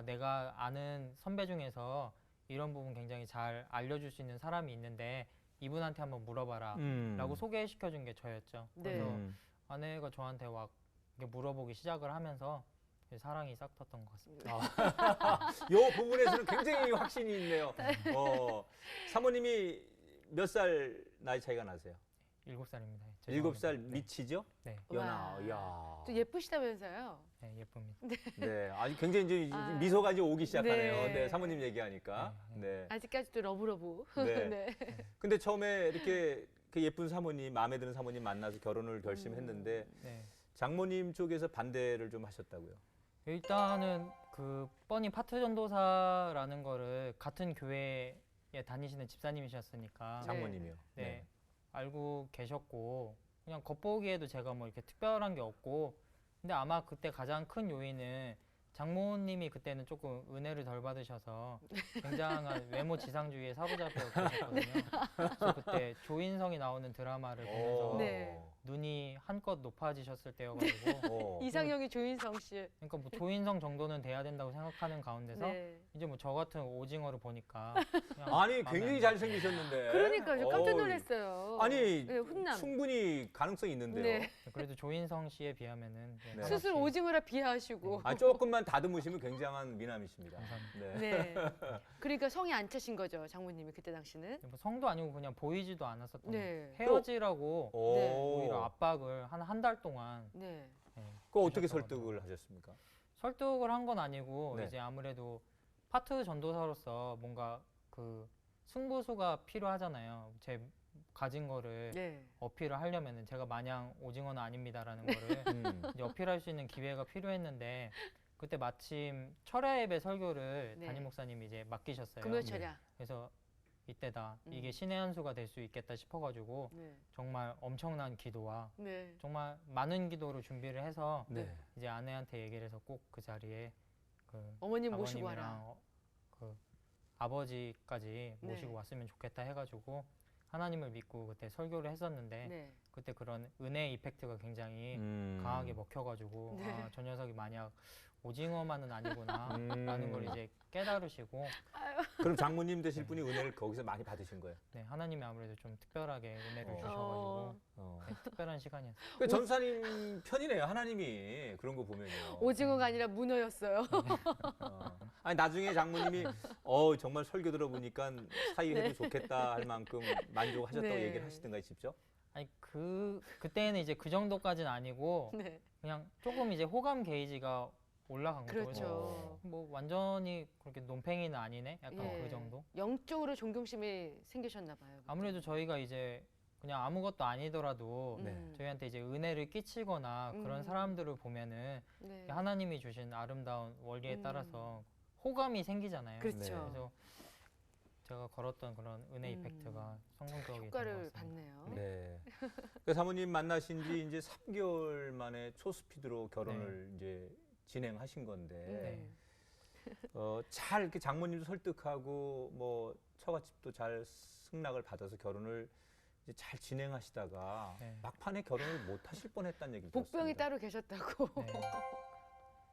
내가 아는 선배 중에서 이런 부분 굉장히 잘 알려줄 수 있는 사람이 있는데 이분한테 한번 물어봐라 라고 소개시켜준 게 저였죠. 네. 그래서 아내가 저한테 막 이렇게 물어보기 시작을 하면서 사랑이 싹 텄던 것 같습니다. 요 부분에서는 굉장히 확신이 있네요. 사모님이 몇 살 나이 차이가 나세요? 7살입니다. 7살 미치죠? 네. 연하. 와. 이야. 또 예쁘시다면서요? 네, 예쁩니다. 네, 아주 굉장히 이제 아. 미소가 이제 오기 시작하네요. 네. 네, 사모님 얘기하니까. 네. 아직까지도 러브러브. 네. 네. 근데 처음에 이렇게 그 예쁜 사모님, 마음에 드는 사모님 만나서 결혼을 결심했는데 네. 장모님 쪽에서 반대를 좀 하셨다고요. 일단은 그 뻔히 파트 전도사라는 거를 같은 교회에 다니시는 집사님이셨으니까 장모님이요. 네, 알고 계셨고 그냥 겉보기에도 제가 뭐 이렇게 특별한 게 없고 근데 아마 그때 가장 큰 요인은 장모님이 그때는 조금 은혜를 덜 받으셔서 굉장한 외모 지상주의에 사로잡혀 계셨거든요. 그래서 그때 조인성이 나오는 드라마를 보면서 네. 눈이 한껏 높아지셨을 때여가지고 이상형이 조인성 씨. 그러니까 뭐 조인성 정도는 돼야 된다고 생각하는 가운데서 네. 이제 뭐 저 같은 오징어를 보니까 그냥 아니, 마음에 굉장히 안 잘생기셨는데. 그러니까요. 깜짝 어우, 놀랐어요. 아니, 네, 훈남. 충분히 가능성이 있는데요. 네. 들어요. 그래도 조인성 씨에 비하면은 네. 스스로 오징어라 비하하시고. 아, 조금만 다듬으시면 굉장한 미남이십니다. 감사합니다. 네. 네. 그러니까 성이 안 차신 거죠, 장모님이 그때 당시는. 뭐 성도 아니고 그냥 보이지도 않았었던 네. 거예요. 헤어지라고 오. 오히려 압박을 한 달 동안 네. 그거 어떻게 하셨다고 설득을 하셨습니까? 설득을 한 건 아니고 네. 이제 아무래도 파트 전도사로서 뭔가 그 승부수가 필요하잖아요. 제 가진 거를 네. 어필을 하려면은 제가 마냥 오징어는 아닙니다라는 거를 이제 어필할 수 있는 기회가 필요했는데 그때 마침 철야 예배 설교를 네. 담임 목사님이 이제 맡기셨어요. 금요철야. 그래서 이때다 이게 신의 한 수가 될 수 있겠다 싶어가지고 네. 정말 엄청난 기도와 네. 정말 많은 기도를 준비를 해서 네. 이제 아내한테 얘기를 해서 꼭 그 자리에 그 어머님 모시고 아버님이랑 와라. 그 아버지까지 네. 모시고 왔으면 좋겠다 해가지고 하나님을 믿고 그때 설교를 했었는데 네. 그때 그런 은혜의 이펙트가 굉장히 강하게 먹혀가지고 네. 아, 저 녀석이 만약 오징어만은 아니구나 라는 걸 음. 이제 깨달으시고 그럼 장모님 되실 분이 은혜를 거기서 많이 받으신 거예요? 네, 하나님이 아무래도 좀 특별하게 은혜를 어. 주셔가지고 어. 네, 특별한 시간이었어요. 그 전사님 편이네요, 하나님이. 그런 거 보면요. 오징어가 아니라 문어였어요. 아니, 나중에 장모님이 정말 설교 들어보니까 사이해도 좋겠다 할 만큼 만족하셨다고 네. 얘기를 하시던가 싶죠? 아니 그때는 이제 그 정도까지는 아니고 네. 그냥 조금 이제 호감 게이지가 올라간 거죠. 그렇죠. 뭐 완전히 그렇게 논팽이는 아니네. 약간 예. 그 정도. 영적으로 존경심이 생기셨나 봐요. 그때. 아무래도 저희가 이제 그냥 아무것도 아니더라도 음. 저희한테 이제 은혜를 끼치거나 그런 음. 사람들을 보면은 네. 하나님이 주신 아름다운 원리에 음. 따라서 호감이 생기잖아요. 그렇죠. 네. 그래서 제가 걸었던 그런 은혜 이펙트가 성공적이게 된 효과를 것 같습니다. 봤네요. 네. 그 사모님 만나신 지 이제 3개월 만에 초스피드로 결혼을 이제 진행하신 건데 네. 잘 이렇게 장모님도 설득하고 뭐 처갓집도 잘 승낙을 받아서 결혼을 이제 잘 진행하시다가 네. 막판에 결혼을 못 하실 뻔했다는 얘기를 복병이 들었습니다. 따로 계셨다고. 네.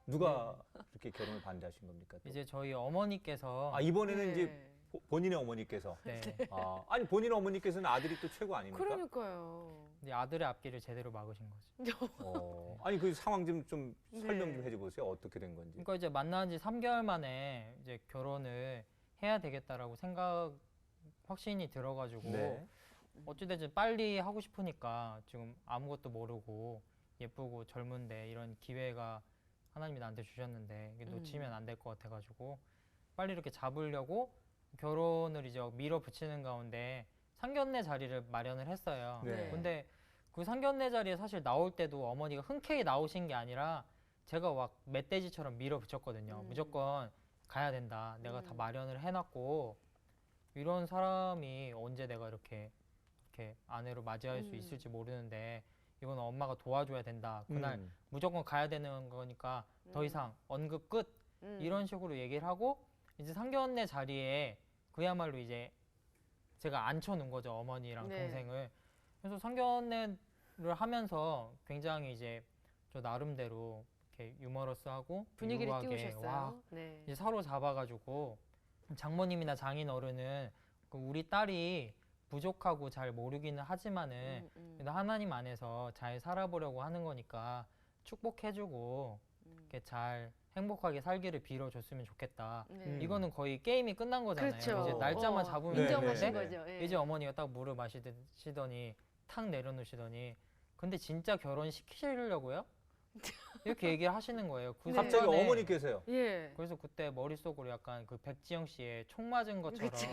누가 그렇게 결혼을 반대하신 겁니까? 또? 이제 저희 어머니께서 이번에는 네. 이제 본인의 어머니께서 네. 아니 본인의 어머니께서는 아들이 또 최고 아닙니까? 그러니까요. 이제 아들의 앞길을 제대로 막으신 거죠. 아니 그 상황 좀 네. 설명 좀 해줘보세요. 어떻게 된 건지. 그러니까 이제 만난 지 3개월 만에 이제 결혼을 해야 되겠다라고 확신이 들어가지고 네. 어찌됐든 빨리 하고 싶으니까 지금 아무것도 모르고 예쁘고 젊은데 이런 기회가 하나님이 나한테 주셨는데 이게 놓치면 안 될 것 같아가지고 빨리 이렇게 잡으려고 결혼을 이제 밀어붙이는 가운데 상견례 자리를 마련을 했어요. 네. 근데 그 상견례 자리에 사실 나올 때도 어머니가 흔쾌히 나오신 게 아니라 제가 막 멧돼지처럼 밀어붙였거든요. 무조건 가야 된다. 내가 다 마련을 해놨고 이런 사람이 언제 내가 이렇게 아내로 맞이할 수 있을지 모르는데 이건 엄마가 도와줘야 된다. 그날 무조건 가야 되는 거니까 더 이상 언급 끝. 이런 식으로 얘기를 하고 이제 상견례 자리에 그야말로 이제 제가 앉혀놓은 거죠, 어머니랑 네. 동생을. 그래서 상견례를 하면서 굉장히 이제 저 나름대로 이렇게 유머러스하고 분위기를 유하게 띄우셨어요. 와, 네. 이제 서로 잡아가지고 장모님이나 장인어른은 그 우리 딸이 부족하고 잘 모르기는 하지만은 그래도 하나님 안에서 잘 살아보려고 하는 거니까 축복해주고 이렇게 잘 행복하게 살기를 빌어줬으면 좋겠다. 네. 이거는 거의 게임이 끝난 거잖아요. 그렇죠. 이제 날짜만 잡으면 네, 인정하신 네, 거죠. 예. 이제 어머니가 딱 물을 마시더니 탁 내려놓으시더니 근데 진짜 결혼 시키려고요? 이렇게 얘기를 하시는 거예요. 그 네. 갑자기 순간에 어머니께서요. 예. 그래서 그때 머릿속으로 약간 그 백지영 씨의 총 맞은 것처럼 그치.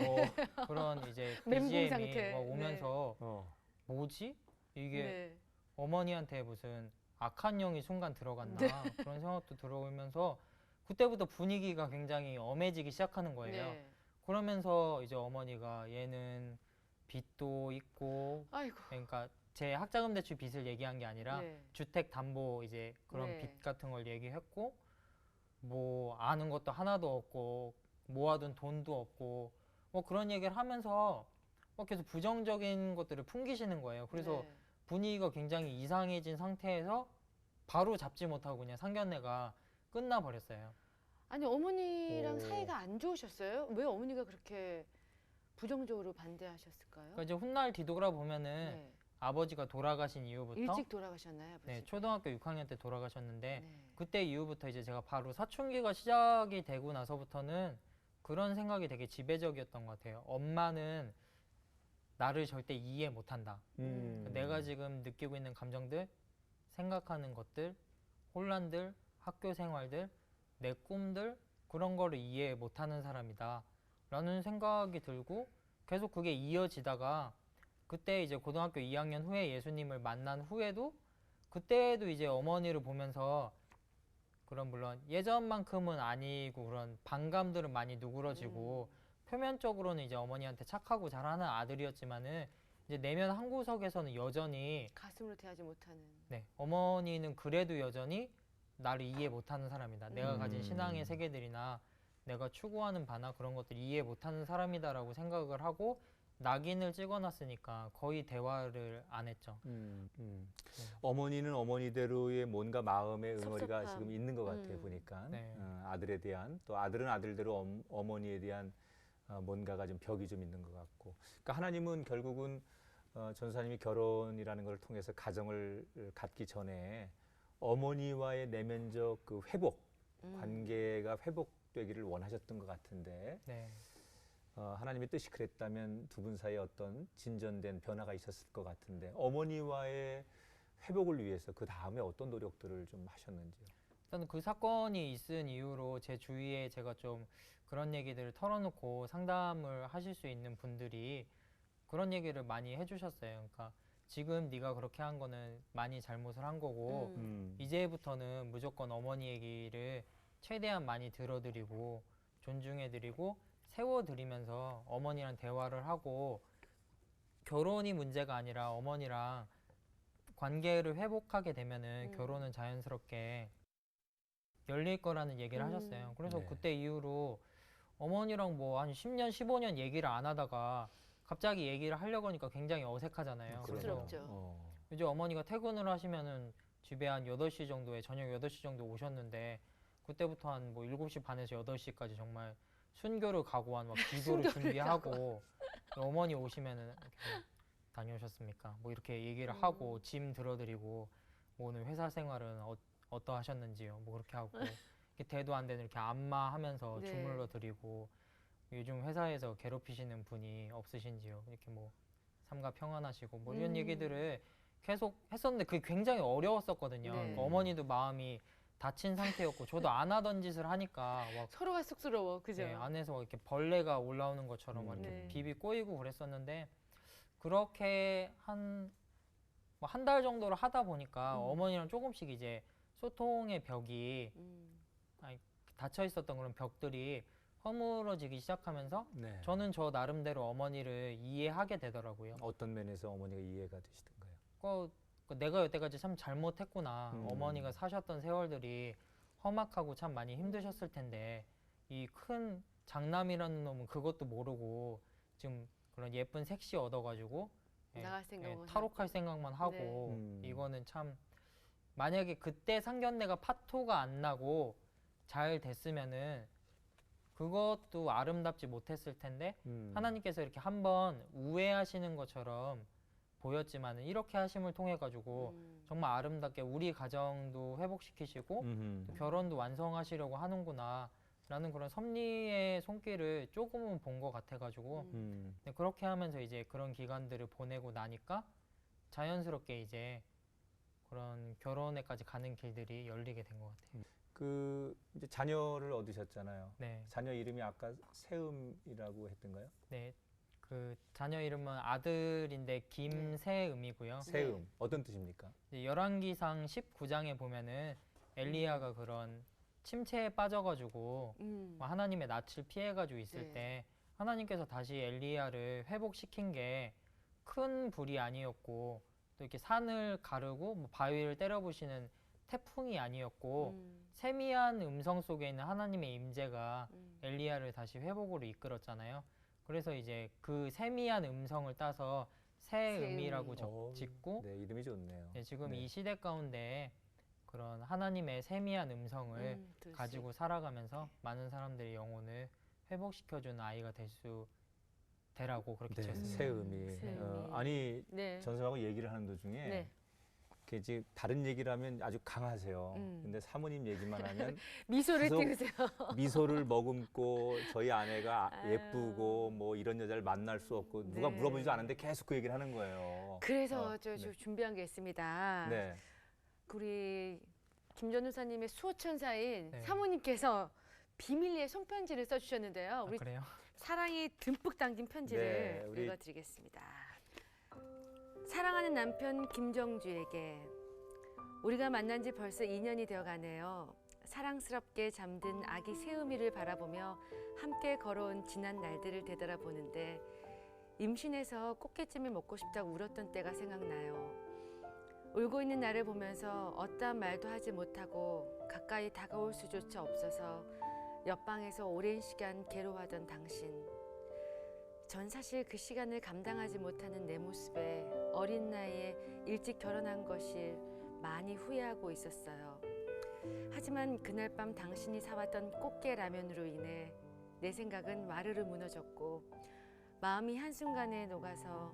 그런 이제 멘붕 BGM이 상태. 막 오면서 어. 뭐지? 이게 네. 어머니한테 무슨 악한 영이 순간 들어갔나 네. 그런 생각도 들어오면서 그때부터 분위기가 굉장히 엄해지기 시작하는 거예요. 네. 그러면서 이제 어머니가 얘는 빚도 있고 아이고. 그러니까 제 학자금 대출 빚을 얘기한 게 아니라 네. 주택 담보 이제 그런 네. 빚 같은 걸 얘기했고 뭐 아는 것도 하나도 없고 모아둔 돈도 없고 뭐 그런 얘기를 하면서 뭐 계속 부정적인 것들을 풍기시는 거예요. 그래서 네. 분위기가 굉장히 이상해진 상태에서 바로 잡지 못하고 그냥 상견례가 끝나버렸어요. 아니 어머니랑 오. 사이가 안 좋으셨어요? 왜 어머니가 그렇게 부정적으로 반대하셨을까요? 그러니까 이제 훗날 뒤돌아보면은 네. 아버지가 돌아가신 이후부터 일찍 돌아가셨나요, 아버지? 네, 초등학교 6학년 때 돌아가셨는데 네. 그때 이후부터 이제 제가 바로 사춘기가 시작이 되고 나서부터는 그런 생각이 되게 지배적이었던 것 같아요. 엄마는 나를 절대 이해 못한다. 내가 지금 느끼고 있는 감정들, 생각하는 것들, 혼란들, 학교 생활들, 내 꿈들 그런 거를 이해 못하는 사람이다 라는 생각이 들고 계속 그게 이어지다가 그때 이제 고등학교 2학년 후에 예수님을 만난 후에도 그때도 이제 어머니를 보면서 그런 물론 예전만큼은 아니고 그런 반감들은 많이 누그러지고 표면적으로는 이제 어머니한테 착하고 잘하는 아들이었지만은 이제 내면 한 구석에서는 여전히 가슴으로 대하지 못하는. 네, 어머니는 그래도 여전히 나를 이해 못하는 사람이다. 내가 가진 신앙의 세계들이나 내가 추구하는 바나 그런 것들 이해 못하는 사람이다라고 생각을 하고 낙인을 찍어놨으니까 거의 대화를 안 했죠. 어머니는 어머니대로의 뭔가 마음의 응어리가 섭섭함. 지금 있는 것 같아요. 보니까 네. 아들에 대한 또 아들은 아들대로 어머니에 대한 뭔가가 좀 벽이 좀 있는 것 같고. 그러니까 하나님은 결국은 전사님이 결혼이라는 걸 통해서 가정을 갖기 전에 어머니와의 내면적 그 회복, 관계가 회복되기를 원하셨던 것 같은데 네. 하나님의 뜻이 그랬다면 두 분 사이에 어떤 진전된 변화가 있었을 것 같은데 어머니와의 회복을 위해서 그 다음에 어떤 노력들을 좀 하셨는지요? 일단 그 사건이 있은 이후로 제 주위에 제가 좀 그런 얘기들을 털어놓고 상담을 하실 수 있는 분들이 그런 얘기를 많이 해주셨어요. 그러니까 지금 네가 그렇게 한 거는 많이 잘못을 한 거고 이제부터는 무조건 어머니 얘기를 최대한 많이 들어드리고 존중해드리고 세워드리면서 어머니랑 대화를 하고 결혼이 문제가 아니라 어머니랑 관계를 회복하게 되면은 결혼은 자연스럽게 열릴 거라는 얘기를 하셨어요. 그래서 네. 그때 이후로 어머니랑 뭐 한 10년, 15년 얘기를 안 하다가 갑자기 얘기를 하려고 하니까 굉장히 어색하잖아요. 그래서 쑥스럽죠. 이제 어머니가 퇴근을 하시면은 집에 한 8시 정도에 저녁 8시 정도 오셨는데 그때부터 한 뭐 7시 반에서 8시까지 정말 순교를 각오한 막 기도를 준비하고 어머니 오시면은 이렇게 다녀오셨습니까? 뭐 이렇게 얘기를 하고 짐 들어드리고 뭐 오늘 회사 생활은 어떠하셨는지요? 뭐 그렇게 하고 이렇게 대도 안 되는 이렇게 안마하면서 네. 주물러 드리고 요즘 회사에서 괴롭히시는 분이 없으신지요? 이렇게 뭐 삼가 평안하시고 뭐 이런 얘기들을 계속 했었는데 그게 굉장히 어려웠었거든요. 네. 그러니까 어머니도 마음이 다친 상태였고 저도 안 하던 짓을 하니까 막 서로가 쑥스러워, 그죠? 네, 안에서 이렇게 벌레가 올라오는 것처럼 막 이렇게 네. 비비 꼬이고 그랬었는데 그렇게 한 달 정도를 하다 보니까 어머니랑 조금씩 이제 소통의 벽이 닫혀 있었던 그런 벽들이 허물어지기 시작하면서 네. 저는 저 나름대로 어머니를 이해하게 되더라고요. 어떤 면에서 어머니가 이해가 되시던가요? 내가 여태까지 참 잘못했구나. 어머니가 사셨던 세월들이 험악하고 참 많이 힘드셨을 텐데 이 큰 장남이라는 놈은 그것도 모르고 지금 그런 예쁜 색시 얻어가지고 나갈 생각은 탈옥할 생각만 하고 네. 이거는 참 만약에 그때 상견례가 파토가 안 나고 잘 됐으면은 그것도 아름답지 못했을 텐데 하나님께서 이렇게 한번 우회하시는 것처럼 보였지만은 이렇게 하심을 통해 가지고 정말 아름답게 우리 가정도 회복시키시고 또 결혼도 완성하시려고 하는구나 라는 그런 섭리의 손길을 조금은 본 것 같아 가지고 근데 그렇게 하면서 이제 그런 기간들을 보내고 나니까 자연스럽게 이제 그런 결혼에까지 가는 길들이 열리게 된 것 같아요. 그 이제 자녀를 얻으셨잖아요. 네, 자녀 이름이 아까 세음이라고 했던가요? 네. 그 자녀 이름은 아들인데 김세음이고요. 세음 어떤 뜻입니까? 이제 열왕기상 19장에 보면은 엘리야가 그런 침체에 빠져가지고 하나님의 낯을 피해가지고 있을 네. 때 하나님께서 다시 엘리야를 회복시킨 게 큰 불이 아니었고 또 이렇게 산을 가르고 뭐 바위를 때려부시는 태풍이 아니었고 세미한 음성 속에 있는 하나님의 임재가 엘리야를 다시 회복으로 이끌었잖아요. 그래서 이제 그 세미한 음성을 따서 세음이라고 짓고 네, 이름이 좋네요. 네, 지금 네. 이 시대 가운데 그런 하나님의 세미한 음성을 가지고 살아가면서 많은 사람들의 영혼을 회복시켜주는 아이가 될 수 되라고 그렇게 네, 지었습니다. 세음이. 세음이. 아니 네. 전사하고 얘기를 하는 도중에 네. 이렇게 이제 다른 얘기를 하면 아주 강하세요. 근데 사모님 얘기만 하면 미소를 계속 띄우세요. 미소를 머금고 저희 아내가 아유. 예쁘고 뭐 이런 여자를 만날 수 없고 누가 네. 물어보지도 않았는데 계속 그 얘기를 하는 거예요. 그래서 저 네. 준비한 게 있습니다. 네. 우리 김 전도사님의 수호천사인 네. 사모님께서 비밀리에 손편지를 써주셨는데요. 우리 그래요? 사랑이 듬뿍 담긴 편지를 네, 우리- 읽어드리겠습니다. 사랑하는 남편 김정주에게 우리가 만난 지 벌써 2년이 되어가네요. 사랑스럽게 잠든 아기 세음이를 바라보며 함께 걸어온 지난 날들을 되돌아보는데 임신해서 꽃게찜이 먹고 싶다고 울었던 때가 생각나요. 울고 있는 나를 보면서 어떠한 말도 하지 못하고 가까이 다가올 수조차 없어서 옆방에서 오랜 시간 괴로워하던 당신. 전 사실 그 시간을 감당하지 못하는 내 모습에 어린 나이에 일찍 결혼한 것을 많이 후회하고 있었어요. 하지만 그날 밤 당신이 사왔던 꽃게 라면으로 인해 내 생각은 와르르 무너졌고 마음이 한순간에 녹아서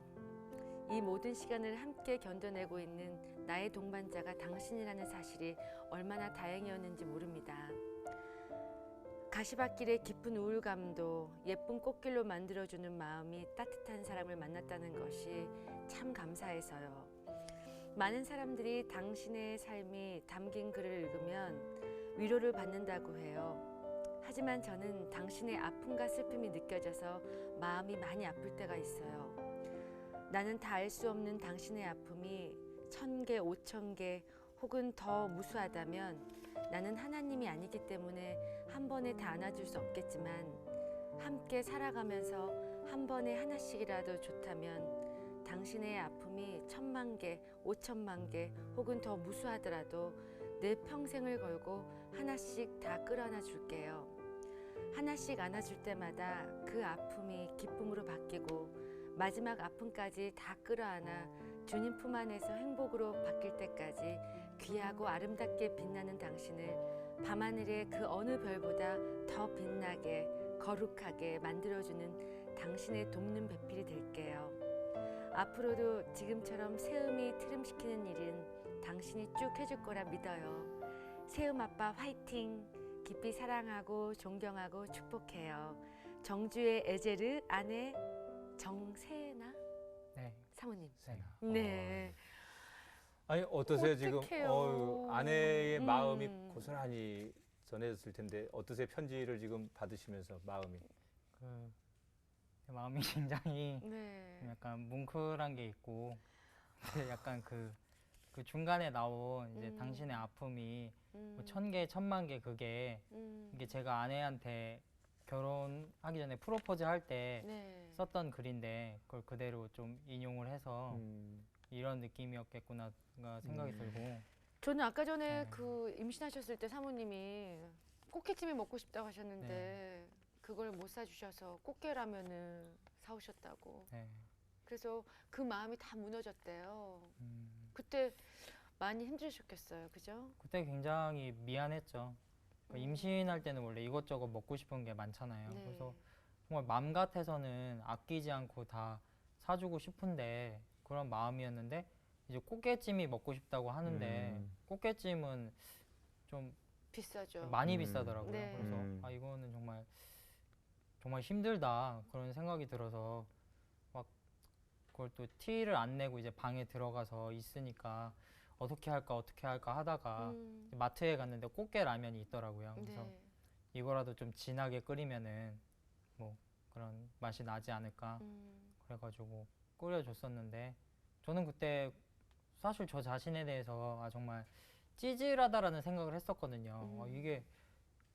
이 모든 시간을 함께 견뎌내고 있는 나의 동반자가 당신이라는 사실이 얼마나 다행이었는지 모릅니다. 가시밭길의 깊은 우울감도 예쁜 꽃길로 만들어주는 마음이 따뜻한 사람을 만났다는 것이 참 감사해서요. 많은 사람들이 당신의 삶이 담긴 글을 읽으면 위로를 받는다고 해요. 하지만 저는 당신의 아픔과 슬픔이 느껴져서 마음이 많이 아플 때가 있어요. 나는 다 알 수 없는 당신의 아픔이 1000개, 5000개 혹은 더 무수하다면 나는 하나님이 아니기 때문에 한 번에 다 안아줄 수 없겠지만 함께 살아가면서 한 번에 하나씩이라도 좋다면 당신의 아픔이 1000만 개, 5000만 개 혹은 더 무수하더라도 내 평생을 걸고 하나씩 다 끌어안아 줄게요. 하나씩 안아줄 때마다 그 아픔이 기쁨으로 바뀌고 마지막 아픔까지 다 끌어안아 주님 품 안에서 행복으로 바뀔 때까지 귀하고 아름답게 빛나는 당신을 밤하늘의 그 어느 별보다 더 빛나게 거룩하게 만들어주는 당신의 돕는 배필이 될게요. 앞으로도 지금처럼 세음이 트림시키는 일은 당신이 쭉 해줄 거라 믿어요. 세음 아빠 화이팅! 깊이 사랑하고 존경하고 축복해요. 정주의 에제르 아내 정세나 네. 사모님. 세나. 네. 아니 어떠세요 지금? 어떡해요. 아내의 마음이 고스란히 전해졌을 텐데 어떠세요? 편지를 지금 받으시면서 마음이? 그 마음이 굉장히 네. 약간 뭉클한 게 있고 약간 그 중간에 나온 이제 당신의 아픔이 뭐 1000개, 1000만 개 그게 이게 제가 아내한테 결혼하기 전에 프로포즈 할 때 네. 썼던 글인데 그걸 그대로 좀 인용을 해서 이런 느낌이었겠구나 생각이 들고 저는 아까 전에 네. 그 임신하셨을 때 사모님이 꽃게찜이 먹고 싶다고 하셨는데 네. 그걸 못 사주셔서 꽃게라면을 사오셨다고. 네. 그래서 그 마음이 다 무너졌대요. 음, 그때 많이 힘드셨겠어요, 그죠? 그때 굉장히 미안했죠. 그러니까 임신할 때는 원래 이것저것 먹고 싶은 게 많잖아요. 네. 그래서 정말 맘 같아서는 아끼지 않고 다 사주고 싶은데 그런 마음이었는데 이제 꽃게찜이 먹고 싶다고 하는데 꽃게찜은 좀 비싸죠. 많이 음. 비싸더라고요. 네. 그래서 아 이거는 정말 정말 힘들다 그런 생각이 들어서 막 그걸 또 티를 안 내고 이제 방에 들어가서 있으니까 어떻게 할까 하다가 음, 마트에 갔는데 꽃게 라면이 있더라고요. 그래서 네. 이거라도 좀 진하게 끓이면은 뭐 그런 맛이 나지 않을까 그래가지고 끓여줬었는데 저는 그때 사실 저 자신에 대해서 아 정말 찌질하다라는 생각을 했었거든요. 이게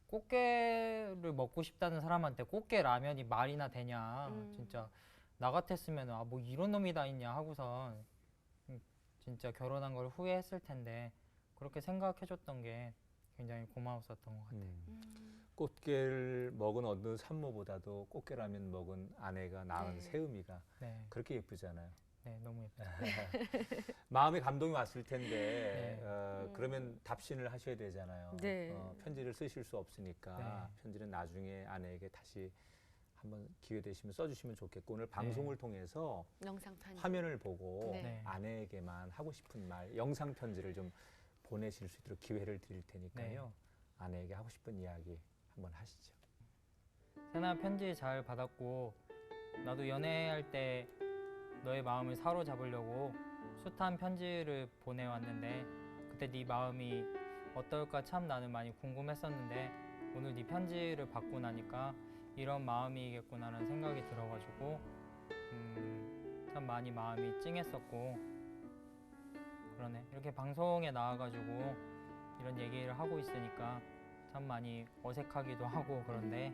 꽃게를 먹고 싶다는 사람한테 꽃게 라면이 말이나 되냐. 진짜 나 같았으면 아 뭐 이런 놈이 다 있냐 하고선 진짜 결혼한 걸 후회했을 텐데 그렇게 생각해줬던 게 굉장히 고마웠었던 것 같아요. 꽃게를 먹은 어느 산모보다도 꽃게라면 먹은 아내가 낳은 네. 새우미가 네, 그렇게 예쁘잖아요. 네 너무 예뻐요. 마음에 감동이 왔을 텐데 네. 그러면 답신을 하셔야 되잖아요. 네. 편지를 쓰실 수 없으니까 네. 편지는 나중에 아내에게 다시 한번 기회 되시면 써주시면 좋겠고 오늘 방송을 통해서 영상 편지. 화면을 보고 네. 네. 아내에게만 하고 싶은 말, 영상 편지를 좀 보내실 수 있도록 기회를 드릴 테니까요. 네. 아내에게 하고 싶은 이야기 한번 하시죠. 세나 편지 잘 받았고 나도 연애할 때 너의 마음을 사로잡으려고 숱한 편지를 보내왔는데 그때 네 마음이 어떨까 참 나는 많이 궁금했었는데 오늘 네 편지를 받고 나니까 이런 마음이겠구나라는 생각이 들어가지고 참 많이 마음이 찡했었고 그러네 이렇게 방송에 나와가지고 이런 얘기를 하고 있으니까 참 많이 어색하기도 하고 그런데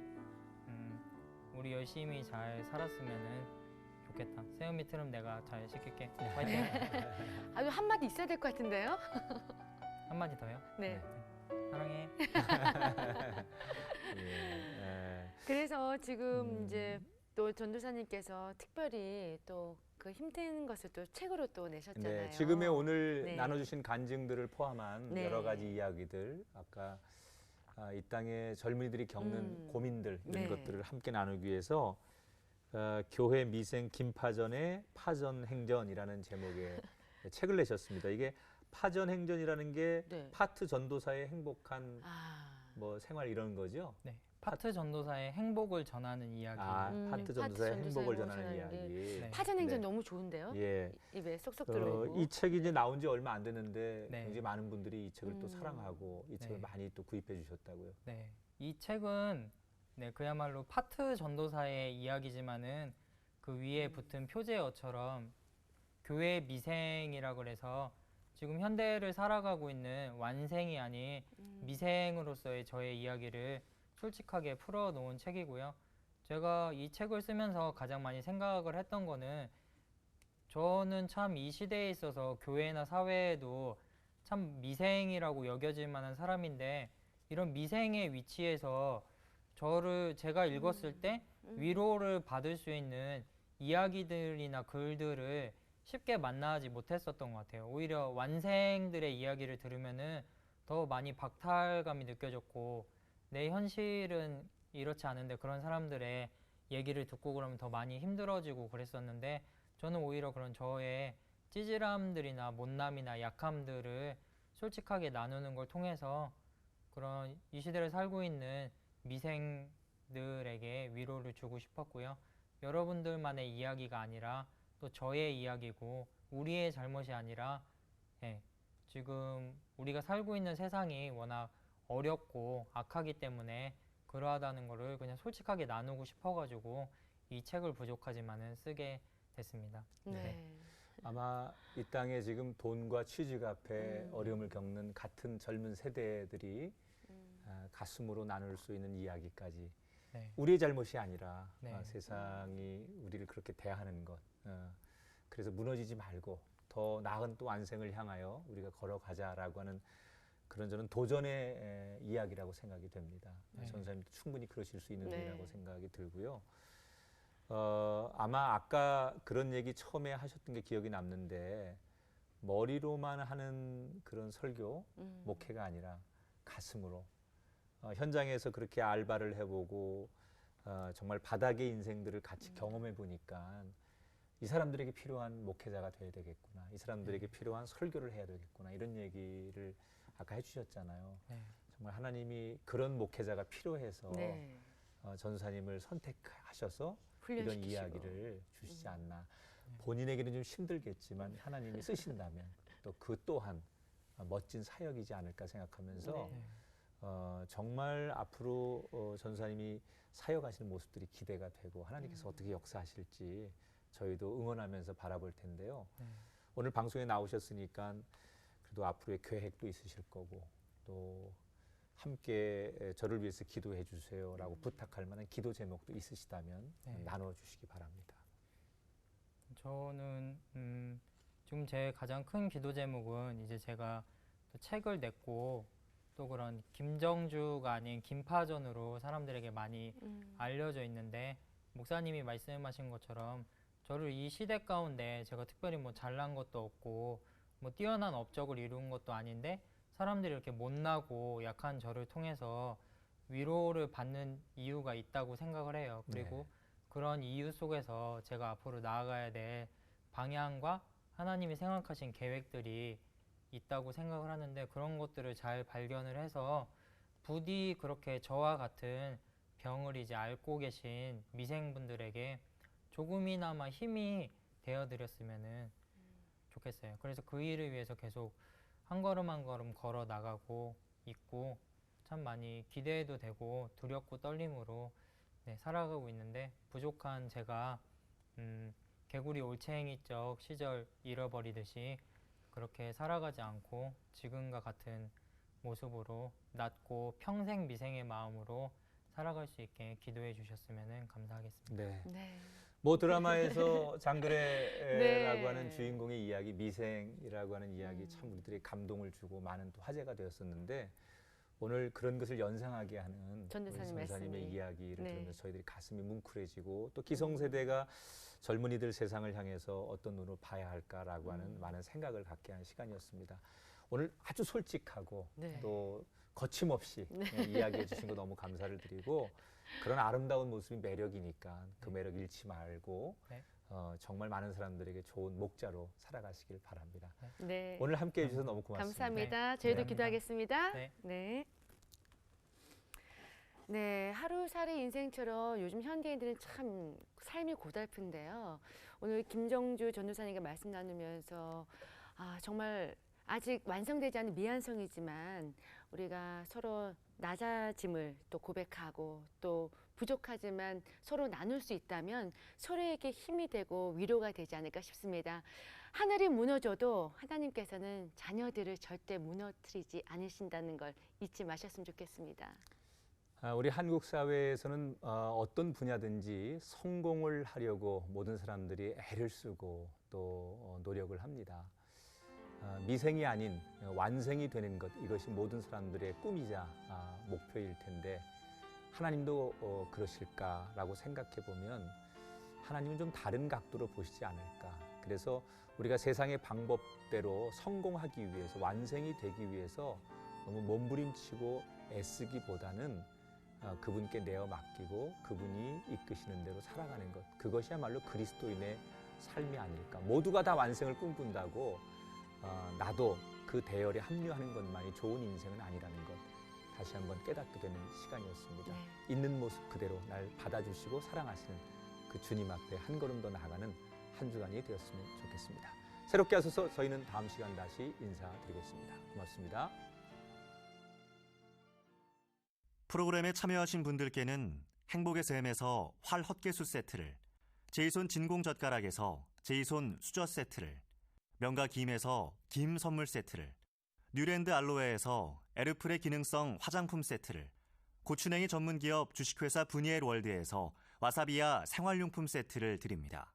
우리 열심히 잘 살았으면은 좋겠다. 새우미 트름 내가 잘 시킬게. 화이팅. 아유, 한마디 있어야 될 것 같은데요? 한마디 더요. 네. 사랑해. 예, 그래서 지금 이제 또 전도사님께서 특별히 또 그 힘든 것을 또 책으로 또 내셨잖아요. 네, 지금의 오늘 네. 나눠주신 간증들을 포함한 네. 여러 가지 이야기들, 아까 이 땅의 젊은이들이 겪는 고민들 이런 네. 것들을 함께 나누기 위해서 교회 미생 김파전의 파전행전이라는 제목의 책을 내셨습니다. 이게 파전행전이라는 게 네. 파트 전도사의 행복한 아, 뭐 생활 이런 거죠? 네. 파트 전도사의 행복을 전하는 이야기. 파트 전도사의 전도사의 행복을 행복을 전하는 전하는 이야기. 네. 파전행전 네. 너무 좋은데요? 예. 입에 쏙쏙 들어오고. 이 책이 이제 나온 지 얼마 안 됐는데 네. 굉장히 많은 분들이 이 책을 또 사랑하고 이 책을 네. 많이 또 구입해 주셨다고요. 네. 이 책은 네, 그야말로 파트 전도사의 이야기지만은 그 위에 붙은 표제어처럼 교회 미생이라 그래서 지금 현대를 살아가고 있는 완생이 아닌 미생으로서의 저의 이야기를 솔직하게 풀어놓은 책이고요. 제가 이 책을 쓰면서 가장 많이 생각을 했던 거는 저는 참 이 시대에 있어서 교회나 사회에도 참 미생이라고 여겨질 만한 사람인데 이런 미생의 위치에서 제가 읽었을 때 위로를 받을 수 있는 이야기들이나 글들을 쉽게 만나지 못했었던 것 같아요. 오히려 완생들의 이야기를 들으면은 더 많이 박탈감이 느껴졌고 내 현실은 이렇지 않은데 그런 사람들의 얘기를 듣고 그러면 더 많이 힘들어지고 그랬었는데 저는 오히려 그런 저의 찌질함들이나 못남이나 약함들을 솔직하게 나누는 걸 통해서 그런 이 시대를 살고 있는 미생들에게 위로를 주고 싶었고요. 여러분들만의 이야기가 아니라 또 저의 이야기고 우리의 잘못이 아니라 지금 우리가 살고 있는 세상이 워낙 어렵고 악하기 때문에 그러하다는 거를 그냥 솔직하게 나누고 싶어가지고 이 책을 부족하지만은 쓰게 됐습니다. 네. 아마 이 땅에 지금 돈과 취직 앞에 어려움을 겪는 같은 젊은 세대들이 가슴으로 나눌 수 있는 이야기까지 네. 우리의 잘못이 아니라 네. 세상이 우리를 그렇게 대하는 것 그래서 무너지지 말고 더 나은 또 완생을 향하여 우리가 걸어가자라고 하는 그런 저는 도전의 이야기라고 생각이 됩니다. 네. 전사님도 충분히 그러실 수 있는 네. 일이라고 생각이 들고요. 아마 아까 그런 얘기 처음에 하셨던 게 기억이 남는데 머리로만 하는 그런 설교, 목회가 아니라 가슴으로 현장에서 그렇게 알바를 해보고 정말 바닥의 인생들을 같이 경험해 보니까 이 사람들에게 필요한 목회자가 돼야 되겠구나. 이 사람들에게 필요한 설교를 해야 되겠구나. 이런 얘기를 아까 해주셨잖아요. 네. 정말 하나님이 그런 목회자가 필요해서 네. 전사님을 선택하셔서 이런 훈련시키시고. 이야기를 주시지 않나. 본인에게는 좀 힘들겠지만 하나님이 쓰신다면 또 그 또한 멋진 사역이지 않을까 생각하면서 네. 정말 앞으로 전사님이 사역하시는 모습들이 기대가 되고 하나님께서 어떻게 역사하실지 저희도 응원하면서 바라볼 텐데요. 오늘 방송에 나오셨으니까 그래도 앞으로의 계획도 있으실 거고 또 함께 저를 위해서 기도해 주세요라고 부탁할 만한 기도 제목도 있으시다면 나눠주시기 바랍니다. 저는 지금 제 가장 큰 기도 제목은 이제 제가 또 책을 냈고 또 그런 김정주가 아닌 김파전으로 사람들에게 많이 알려져 있는데 목사님이 말씀하신 것처럼 저를 이 시대 가운데 제가 특별히 뭐 잘난 것도 없고 뭐 뛰어난 업적을 이룬 것도 아닌데 사람들이 이렇게 못나고 약한 저를 통해서 위로를 받는 이유가 있다고 생각을 해요. 그리고 그런 이유 속에서 제가 앞으로 나아가야 될 방향과 하나님이 생각하신 계획들이 있다고 생각을 하는데 그런 것들을 잘 발견을 해서 부디 그렇게 저와 같은 병을 이제 앓고 계신 미생분들에게 조금이나마 힘이 되어드렸으면 좋겠어요. 그래서 그 일을 위해서 계속 한 걸음 한 걸음 걸어 나가고 있고 참 많이 기대해도 되고 두렵고 떨림으로 살아가고 있는데 부족한 제가 개구리 올챙이적 시절 잃어버리듯이 그렇게 살아가지 않고 지금과 같은 모습으로 낮고 평생 미생의 마음으로 살아갈 수 있게 기도해 주셨으면 감사하겠습니다. 네. 네. 뭐 드라마에서 장그래라고 네. 하는 주인공의 이야기, 미생이라고 하는 이야기 참 우리들이 감동을 주고 많은 또 화제가 되었었는데 오늘 그런 것을 연상하게 하는 전도사님 전사님의 말씀이. 이야기를 네. 들으면서 저희들이 가슴이 뭉클해지고 또 기성세대가 젊은이들 세상을 향해서 어떤 눈으로 봐야 할까라고 하는 많은 생각을 갖게 하는 시간이었습니다. 오늘 아주 솔직하고 네. 또 거침없이 이야기해 주신 거 너무 감사를 드리고 그런 아름다운 모습이 매력이니까 그 매력 잃지 말고 정말 많은 사람들에게 좋은 목자로 살아가시길 바랍니다. 네. 오늘 함께해 주셔서 너무 고맙습니다. 감사합니다. 저희도 감사합니다. 기도하겠습니다. 네. 네. 네, 하루살이 인생처럼 요즘 현대인들은 참 삶이 고달픈데요. 오늘 김정주 전도사님과 말씀 나누면서 정말 아직 완성되지 않은 미완성이지만 우리가 서로 낮아짐을 또 고백하고 또 부족하지만 서로 나눌 수 있다면 서로에게 힘이 되고 위로가 되지 않을까 싶습니다. 하늘이 무너져도 하나님께서는 자녀들을 절대 무너뜨리지 않으신다는 걸 잊지 마셨으면 좋겠습니다. 우리 한국 사회에서는 어떤 분야든지 성공을 하려고 모든 사람들이 애를 쓰고 또 노력을 합니다. 미생이 아닌 완생이 되는 것, 이것이 모든 사람들의 꿈이자 목표일 텐데 하나님도 그러실까라고 생각해 보면 하나님은 좀 다른 각도로 보시지 않을까. 그래서 우리가 세상의 방법대로 성공하기 위해서, 완생이 되기 위해서 너무 몸부림치고 애쓰기보다는 그분께 내어 맡기고 그분이 이끄시는 대로 살아가는 것, 그것이야말로 그리스도인의 삶이 아닐까. 모두가 다 완생을 꿈꾼다고 나도 그 대열에 합류하는 것만이 좋은 인생은 아니라는 것 다시 한번 깨닫게 되는 시간이었습니다. 있는 모습 그대로 날 받아주시고 사랑하시는 그 주님 앞에 한 걸음 더 나아가는 한 주간이 되었으면 좋겠습니다. 새롭게 하소서. 저희는 다음 시간 다시 인사드리겠습니다. 고맙습니다. 프로그램에 참여하신 분들께는 행복의 샘에서 활 헛개수 세트를, 제이손 진공젓가락에서 제이손 수저 세트를, 명가 김에서 김 선물 세트를, 뉴랜드 알로에에서 에르플의 기능성 화장품 세트를, 고추냉이 전문기업 주식회사 브니엘 월드에서 와사비야 생활용품 세트를 드립니다.